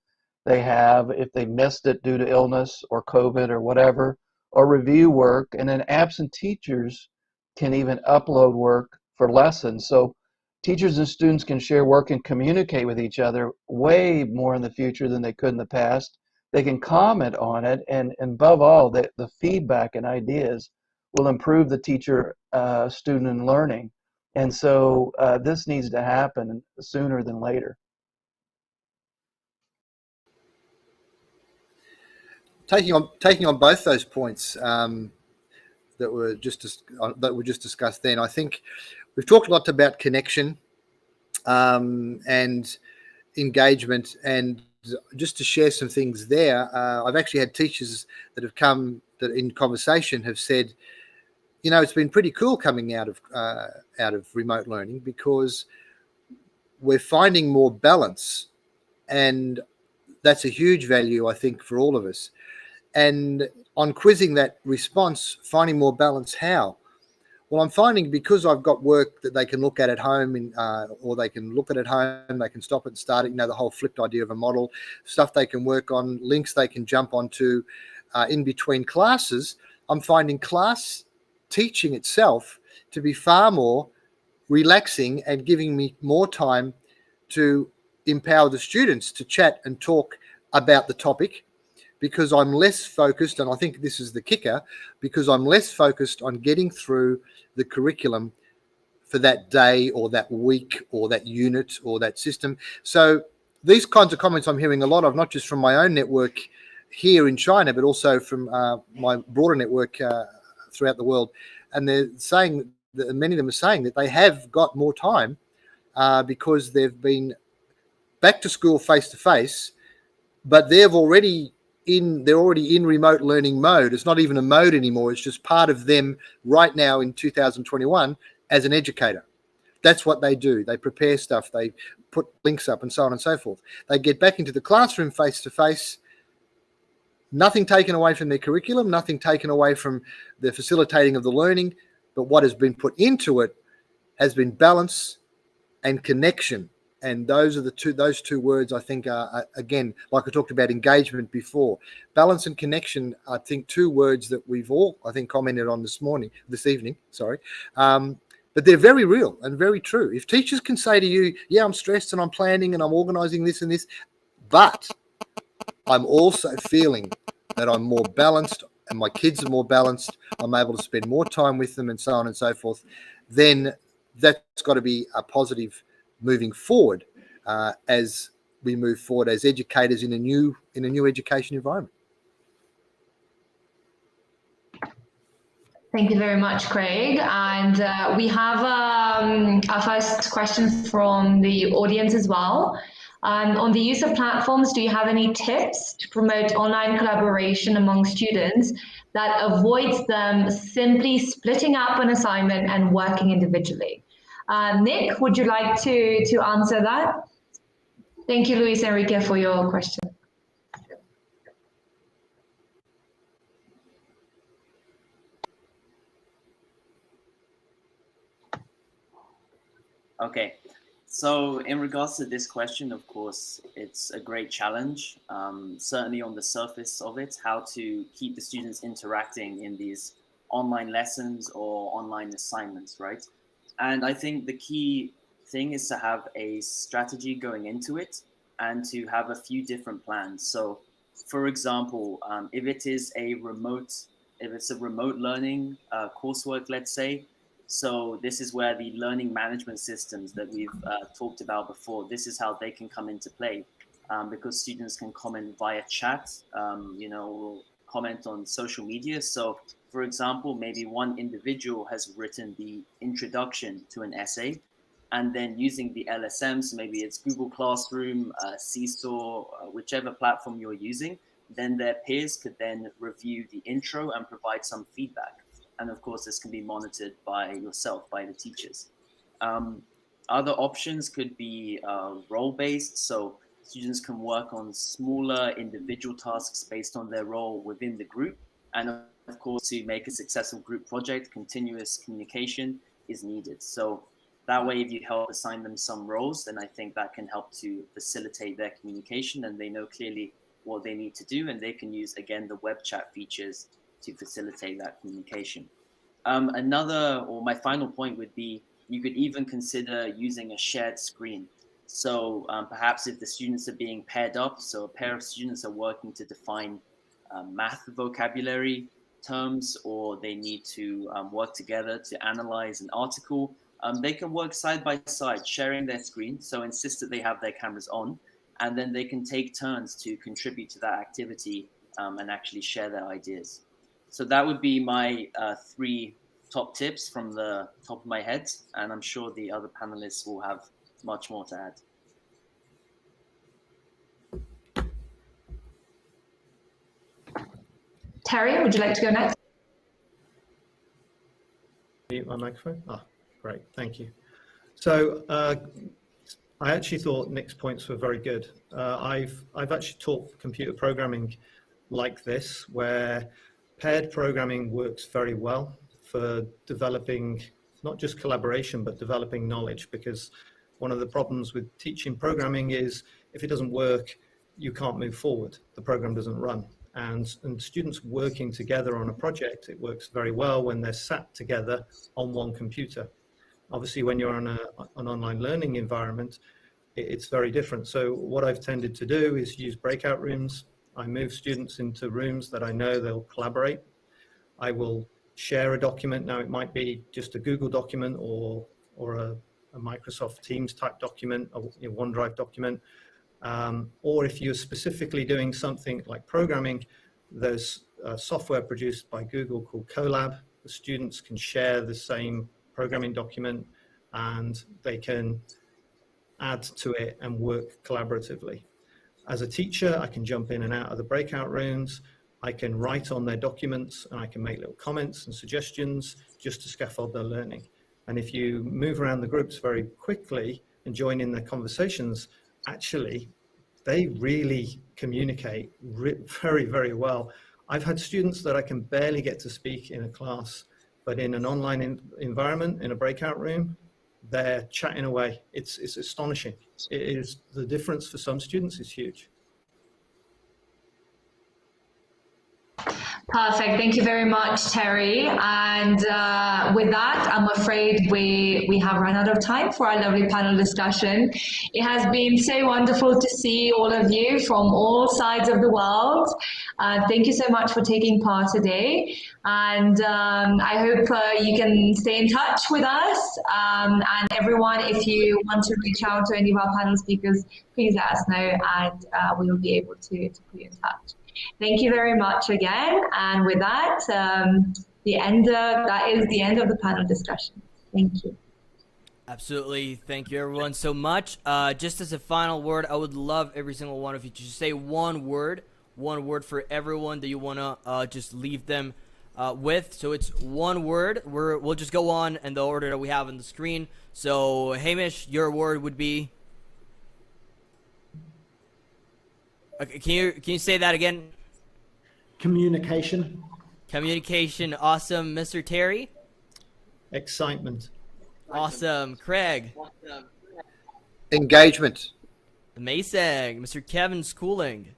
they have if they missed it due to illness or COVID or whatever, or review work, and then absent teachers can even upload work for lessons. So teachers and students can share work and communicate with each other way more in the future than they could in the past. They can comment on it, and above all, the feedback and ideas will improve the teacher, student, and learning. And so this needs to happen sooner than later. Taking on both those points that were just discussed, then I think we've talked a lot about connection and engagement, and just to share some things there, I've actually had teachers that have come that in conversation have said, it's been pretty cool coming out of remote learning because we're finding more balance, and that's a huge value, I think, for all of us. And on quizzing that response, finding more balance, how? Well, I'm finding because I've got work that they can look at home, or they can look at home, they can stop it and start it, the whole flipped idea of a model, stuff they can work on, links they can jump onto in between classes. I'm finding class teaching itself to be far more relaxing and giving me more time to empower the students to chat and talk about the topic, because I'm less focused, and I think this is the kicker, because I'm less focused on getting through the curriculum for that day or that week or that unit or that system. So these kinds of comments I'm hearing a lot of, not just from my own network here in China, but also from my broader network throughout the world. And they're saying, that many of them are saying that they have got more time because they've been back to school face-to-face, but they're already in remote learning mode. It's not even a mode anymore. It's just part of them right now in 2021 as an educator. That's what they do. They prepare stuff. They put links up and so on and so forth. They get back into the classroom face-to-face, nothing taken away from their curriculum, nothing taken away from the facilitating of the learning, but what has been put into it has been balance and connection And those are those two words I think are, again, like I talked about engagement before. Balance and connection, I think, two words that we've all, I think, commented on this evening, sorry. But they're very real and very true. If teachers can say to you, yeah, I'm stressed and I'm planning and I'm organizing this and this, but I'm also feeling that I'm more balanced and my kids are more balanced, I'm able to spend more time with them and so on and so forth, then that's got to be a positive moving forward as we move forward as educators in a new education environment. Thank you very much, Craig. And we have our first question from the audience as well. On the use of platforms, do you have any tips to promote online collaboration among students that avoids them simply splitting up an assignment and working individually? Nick, would you like to answer that? Thank you, Luis Enrique, for your question. Okay, so in regards to this question, of course, it's a great challenge. Certainly on the surface of it, how to keep the students interacting in these online lessons or online assignments, right? And I think the key thing is to have a strategy going into it and to have a few different plans. So, for example, if it's a remote learning coursework, let's say, so this is where the learning management systems that we've talked about before, this is how they can come into play, because students can comment via chat, or comment on social media. So for example, maybe one individual has written the introduction to an essay, and then using the LSMs, maybe it's Google Classroom, Seesaw, whichever platform you're using, then their peers could then review the intro and provide some feedback. And of course, this can be monitored by yourself, by the teachers. Other options could be role-based. So students can work on smaller individual tasks based on their role within the group. And of course, to make a successful group project, continuous communication is needed. So that way, if you help assign them some roles, then I think that can help to facilitate their communication, and they know clearly what they need to do. And they can use, again, the web chat features to facilitate that communication. My final point would be, you could even consider using a shared screen. So perhaps if the students are being paired up, so a pair of students are working to define math vocabulary terms, or they need to work together to analyze an article, they can work side by side, sharing their screen. So insist that they have their cameras on, and then they can take turns to contribute to that activity and actually share their ideas. So that would be my 3 top tips from the top of my head, and I'm sure the other panelists will have much more to add. Terry, would you like to go next? Mute my microphone. Great, thank you. So I actually thought Nick's points were very good. I've actually taught computer programming like this, where paired programming works very well for developing not just collaboration, but developing knowledge, because one of the problems with teaching programming is if it doesn't work, you can't move forward. The program doesn't run. And students working together on a project, it works very well when they're sat together on one computer. Obviously, when you're on an online learning environment, it's very different. So what I've tended to do is use breakout rooms. I move students into rooms that I know they'll collaborate. I will share a document. Now, it might be just a Google document or a Microsoft Teams type document, a OneDrive document. Or if you're specifically doing something like programming, there's software produced by Google called Colab. The students can share the same programming document and they can add to it and work collaboratively. As a teacher, I can jump in and out of the breakout rooms. I can write on their documents and I can make little comments and suggestions just to scaffold their learning. And if you move around the groups very quickly and join in their conversations, actually, they really communicate very, very well. I've had students that I can barely get to speak in a class, but in an online environment, in a breakout room, they're chatting away. It's astonishing. It is, the difference for some students is huge. Perfect. Thank you very much, Terry. And with that, I'm afraid we have run out of time for our lovely panel discussion. It has been so wonderful to see all of you from all sides of the world. Thank you so much for taking part today. And I hope you can stay in touch with us. And everyone, if you want to reach out to any of our panel speakers, please let us know, and we will be able to put you in touch. Thank you very much again. And with that, that is the end of the panel discussion. Thank you. Absolutely. Thank you, everyone, so much. Just as a final word, I would love every single one of you to just say one word for everyone that you want to just leave them with. So it's one word. We'll just go on in the order that we have on the screen. So, Hamish, your word would be... Okay, can you say that again? Communication. Communication. Awesome. Mr. Terry? Excitement. Awesome. Craig? Engagement. Amazing. Mr. Kevin Schooling?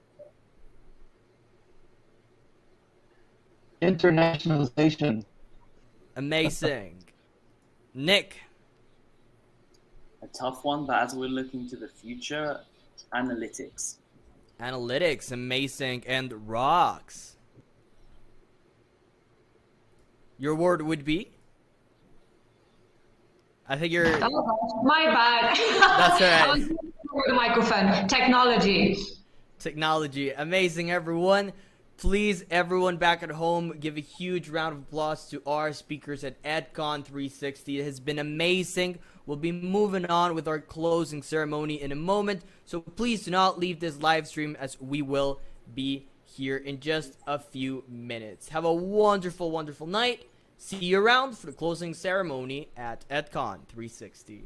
Internationalization. Amazing. Nick? A tough one, but as we're looking to the future, analytics. Analytics. Amazing. And Rox? Your word would be? I think you're... Oh, my bad. That's all right. I was the microphone. Technology. Technology. Amazing, everyone. Please, everyone back at home, give a huge round of applause to our speakers at EdCON 360. It has been amazing. We'll be moving on with our closing ceremony in a moment. So please do not leave this live stream, as we will be here in just a few minutes. Have a wonderful, wonderful night. See you around for the closing ceremony at EdCON 360.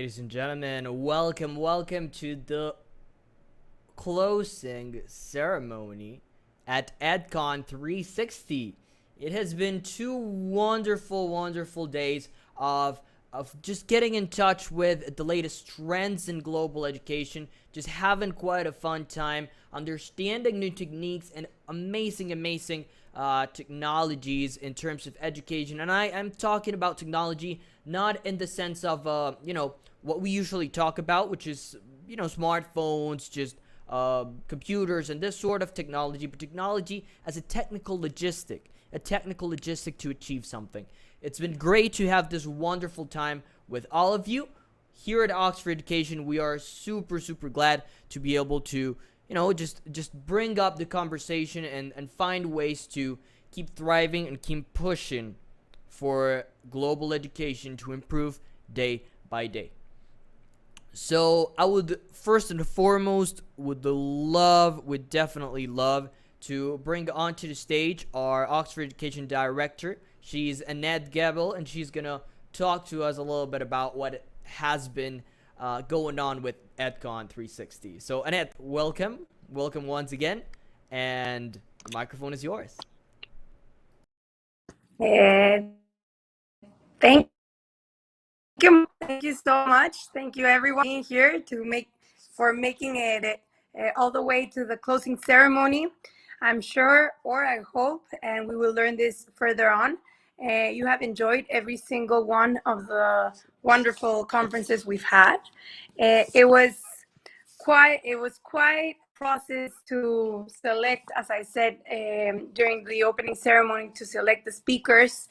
ladies and gentlemen, welcome to the closing ceremony at EdCON 360. It has been 2 wonderful days of just getting in touch with the latest trends in global education, just having quite a fun time, understanding new techniques and amazing technologies in terms of education. And I'm talking about technology not in the sense of what we usually talk about, which is smartphones, just computers and this sort of technology, but technology as a technical logistic to achieve something. It's been great to have this wonderful time with all of you here at Oxford Education. We are super glad to be able to just bring up the conversation and find ways to keep thriving and keep pushing for global education to improve day by day. So I would first and foremost would definitely love to bring onto the stage our Oxford Education Director. She's Annette Gebel, and she's gonna talk to us a little bit about what has been going on with EdCON 360. So Annette, welcome once again, and the microphone is yours. Thank you so much. Thank you everyone being here for making it all the way to the closing ceremony. I'm sure, or I hope, and we will learn this further on, you have enjoyed every single one of the wonderful conferences we've had. It was quite process to select, as I said during the opening ceremony, to select the speakers.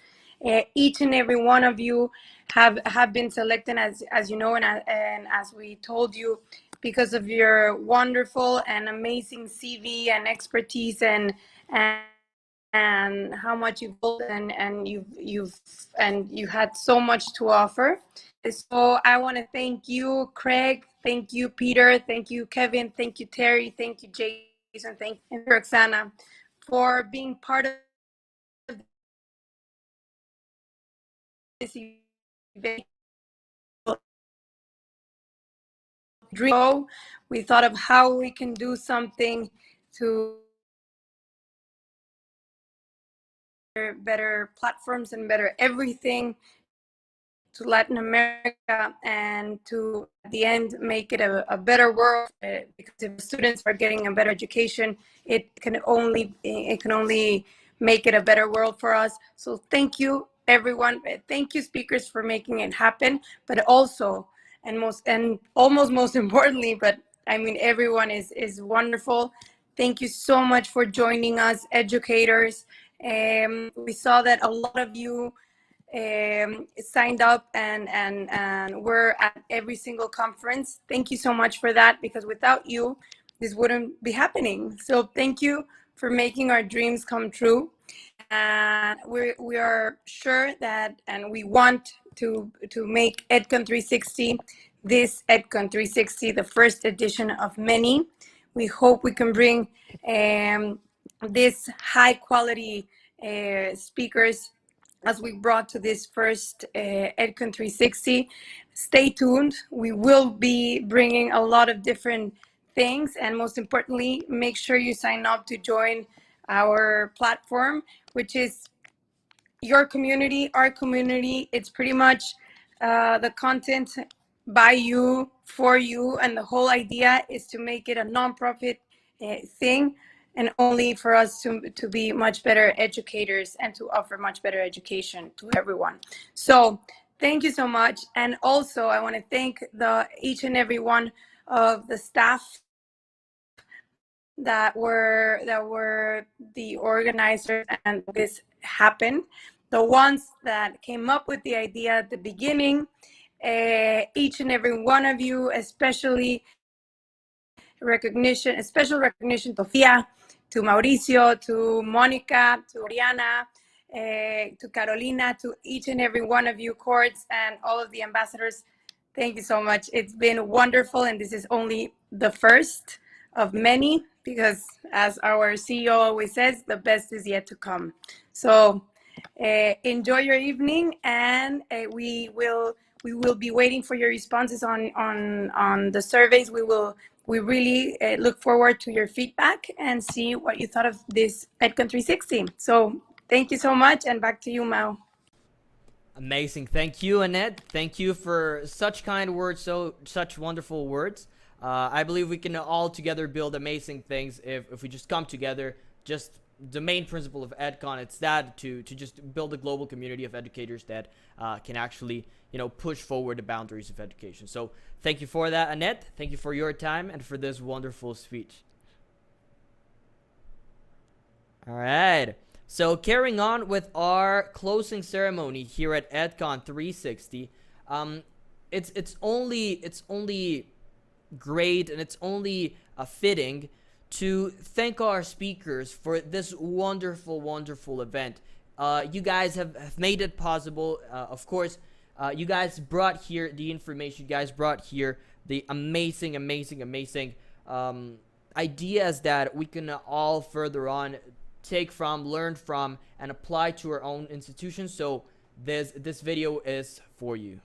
Each and every one of you have been selected, as you know, and as we told you, because of your wonderful and amazing CV and expertise and how much you've built and you had so much to offer. So I want to thank you, Craig. Thank you, Peter. Thank you, Kevin. Thank you, Terry. Thank you, Jason. Thank you, Roxana, for being part of this event. We thought of how we can do something to better platforms and better everything to Latin America, and to at the end make it a better world, because if students are getting a better education, it can only make it a better world for us. So thank you everyone, thank you speakers for making it happen, but also and almost most importantly, but I mean everyone is wonderful. Thank you so much for joining us, educators. We saw that a lot of you signed up and were at every single conference. Thank you so much for that, because without you, this wouldn't be happening. So thank you for making our dreams come true. And we are sure that, and we want to make EdCON 360, this EdCON 360, the first edition of many. We hope we can bring this high quality speakers as we brought to this first EdCON 360. Stay tuned. We will be bringing a lot of different things, and most importantly, make sure you sign up to join our platform, which is your community, our community. It's pretty much the content by you, for you, and the whole idea is to make it a nonprofit thing, and only for us to be much better educators and to offer much better education to everyone. So thank you so much. And also I want to thank each and every one of the staff that were the organizers and this happened. The ones that came up with the idea at the beginning, each and every one of you, especially special recognition to Fia, to Mauricio, to Monica, to Oriana, to Carolina, to each and every one of you, courts, and all of the ambassadors. Thank you so much. It's been wonderful, and this is only the first of many, because as our CEO always says, the best is yet to come. So enjoy your evening, and we will We will be waiting for your responses on the surveys. We really look forward to your feedback and see what you thought of this EdCON 360. So thank you so much, and back to you, Mel. Amazing. Thank you, Annette. Thank you for such kind words, such wonderful words. I believe we can all together build amazing things if we just come together. Just the main principle of EdCon, it's that to just build a global community of educators that can actually, push forward the boundaries of education. So thank you for that, Annette. Thank you for your time and for this wonderful speech. All right. So carrying on with our closing ceremony here at EdCon 360, it's only great and it's only fitting to thank our speakers for this wonderful event. You guys have made it possible. Of course, you guys brought here the information. You guys brought here the amazing ideas that we can all further on take from, learn from, and apply to our own institutions. So this video is for you.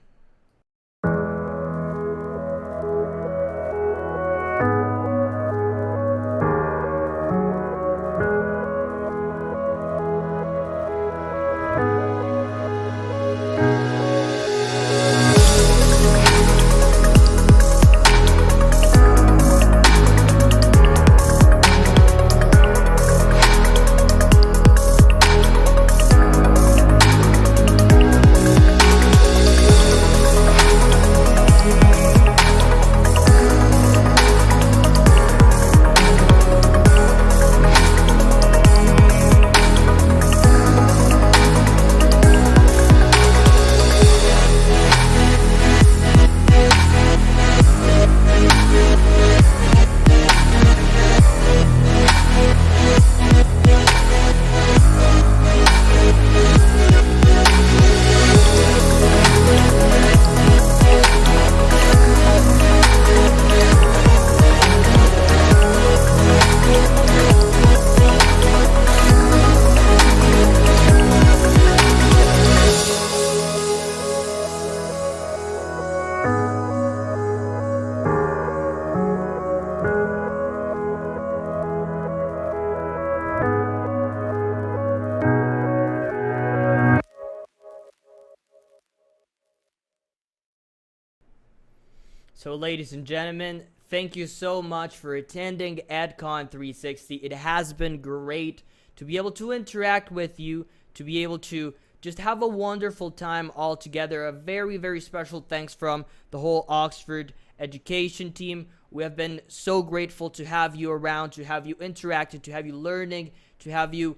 So ladies and gentlemen, thank you so much for attending EdCon 360. It has been great to be able to interact with you, to be able to just have a wonderful time all together. A very special thanks from the whole Oxford education team. We have been so grateful to have you around, to have you interacting, to have you learning, to have you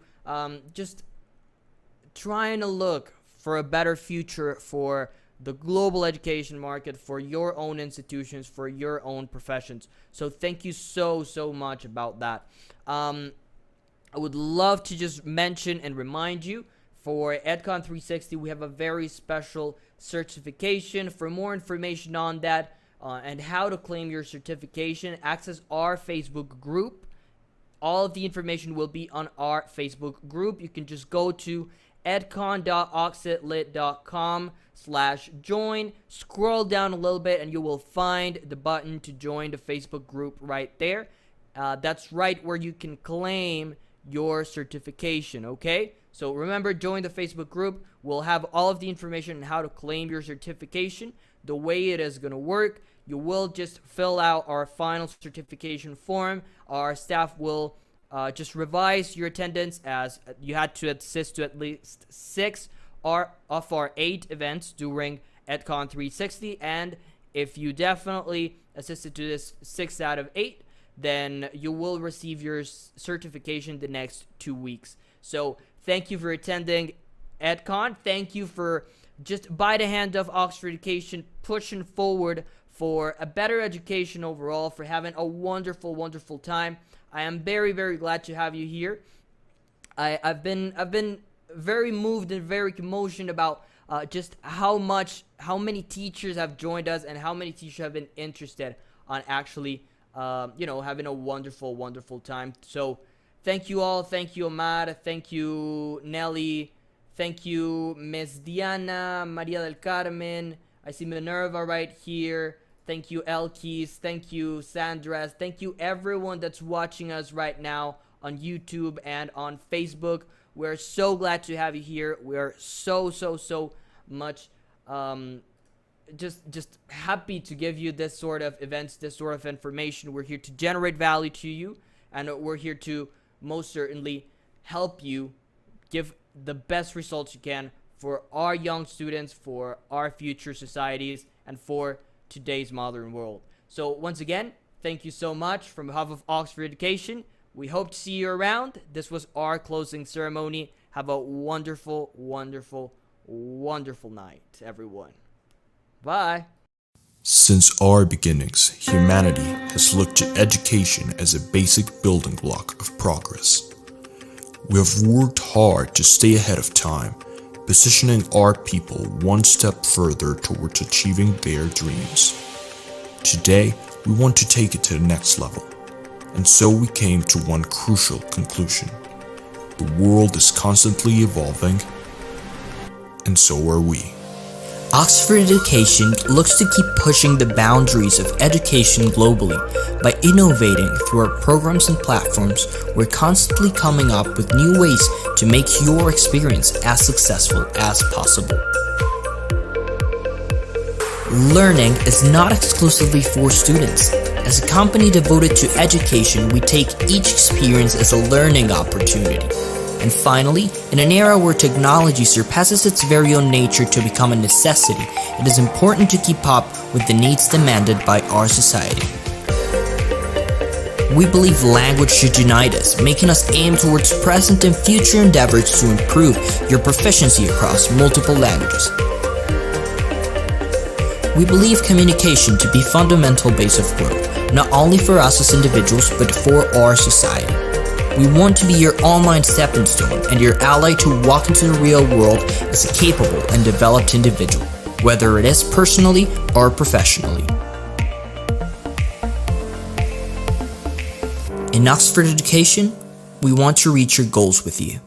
just trying to look for a better future for the global education market, for your own institutions, for your own professions. So thank you so much about that. I would love to just mention and remind you, for EdCon 360, we have a very special certification. For more information on that and how to claim your certification, access our Facebook group. All of the information will be on our Facebook group. You can just go to edcon.oxitlit.com/join. Scroll down a little bit and you will find the button to join the Facebook group right there. That's right where you can claim your certification, okay? So remember, join the Facebook group. We'll have all of the information on how to claim your certification. The way it is going to work, you will just fill out our final certification form. Our staff will just revise your attendance, as you had to assist to at least 6 of our 8 events during EdCon 360. And if you definitely assisted to this 6 out of 8, then you will receive your certification the next 2 weeks. So thank you for attending EdCon. Thank you for just by the hand of Oxford Education pushing forward for a better education overall, for having a wonderful time. I am very glad to have you here. I've been very moved and very emotional about just how many teachers have joined us and how many teachers have been interested on actually having a wonderful time. So thank you all. Thank you, Omar. Thank you, Nelly. Thank you, Ms. Diana, Maria del Carmen, I see Minerva right here. Thank you, Elkis. Thank you, Sandras. Thank you, everyone that's watching us right now on YouTube and on Facebook. We're so glad to have you here. We are so much just happy to give you this sort of events, this sort of information. We're here to generate value to you, and we're here to most certainly help you give the best results you can for our young students, for our future societies, and for today's modern world. So once again, thank you so much from behalf of Oxford Education. We hope to see you around. This was our closing ceremony. Have a wonderful, wonderful, wonderful night, everyone. Bye. Since our beginnings, humanity has looked to education as a basic building block of progress. We have worked hard to stay ahead of time, positioning our people one step further towards achieving their dreams. Today, we want to take it to the next level, and so we came to one crucial conclusion. The world is constantly evolving, and so are we. Oxford Education looks to keep pushing the boundaries of education globally. By innovating through our programs and platforms, we're constantly coming up with new ways to make your experience as successful as possible. Learning is not exclusively for students. As a company devoted to education, we take each experience as a learning opportunity. And finally, in an era where technology surpasses its very own nature to become a necessity, it is important to keep up with the needs demanded by our society. We believe language should unite us, making us aim towards present and future endeavors to improve your proficiency across multiple languages. We believe communication to be a fundamental base of growth, not only for us as individuals, but for our society. We want to be your online stepping stone and your ally to walk into the real world as a capable and developed individual, whether it is personally or professionally. In Oxford Education, we want to reach your goals with you.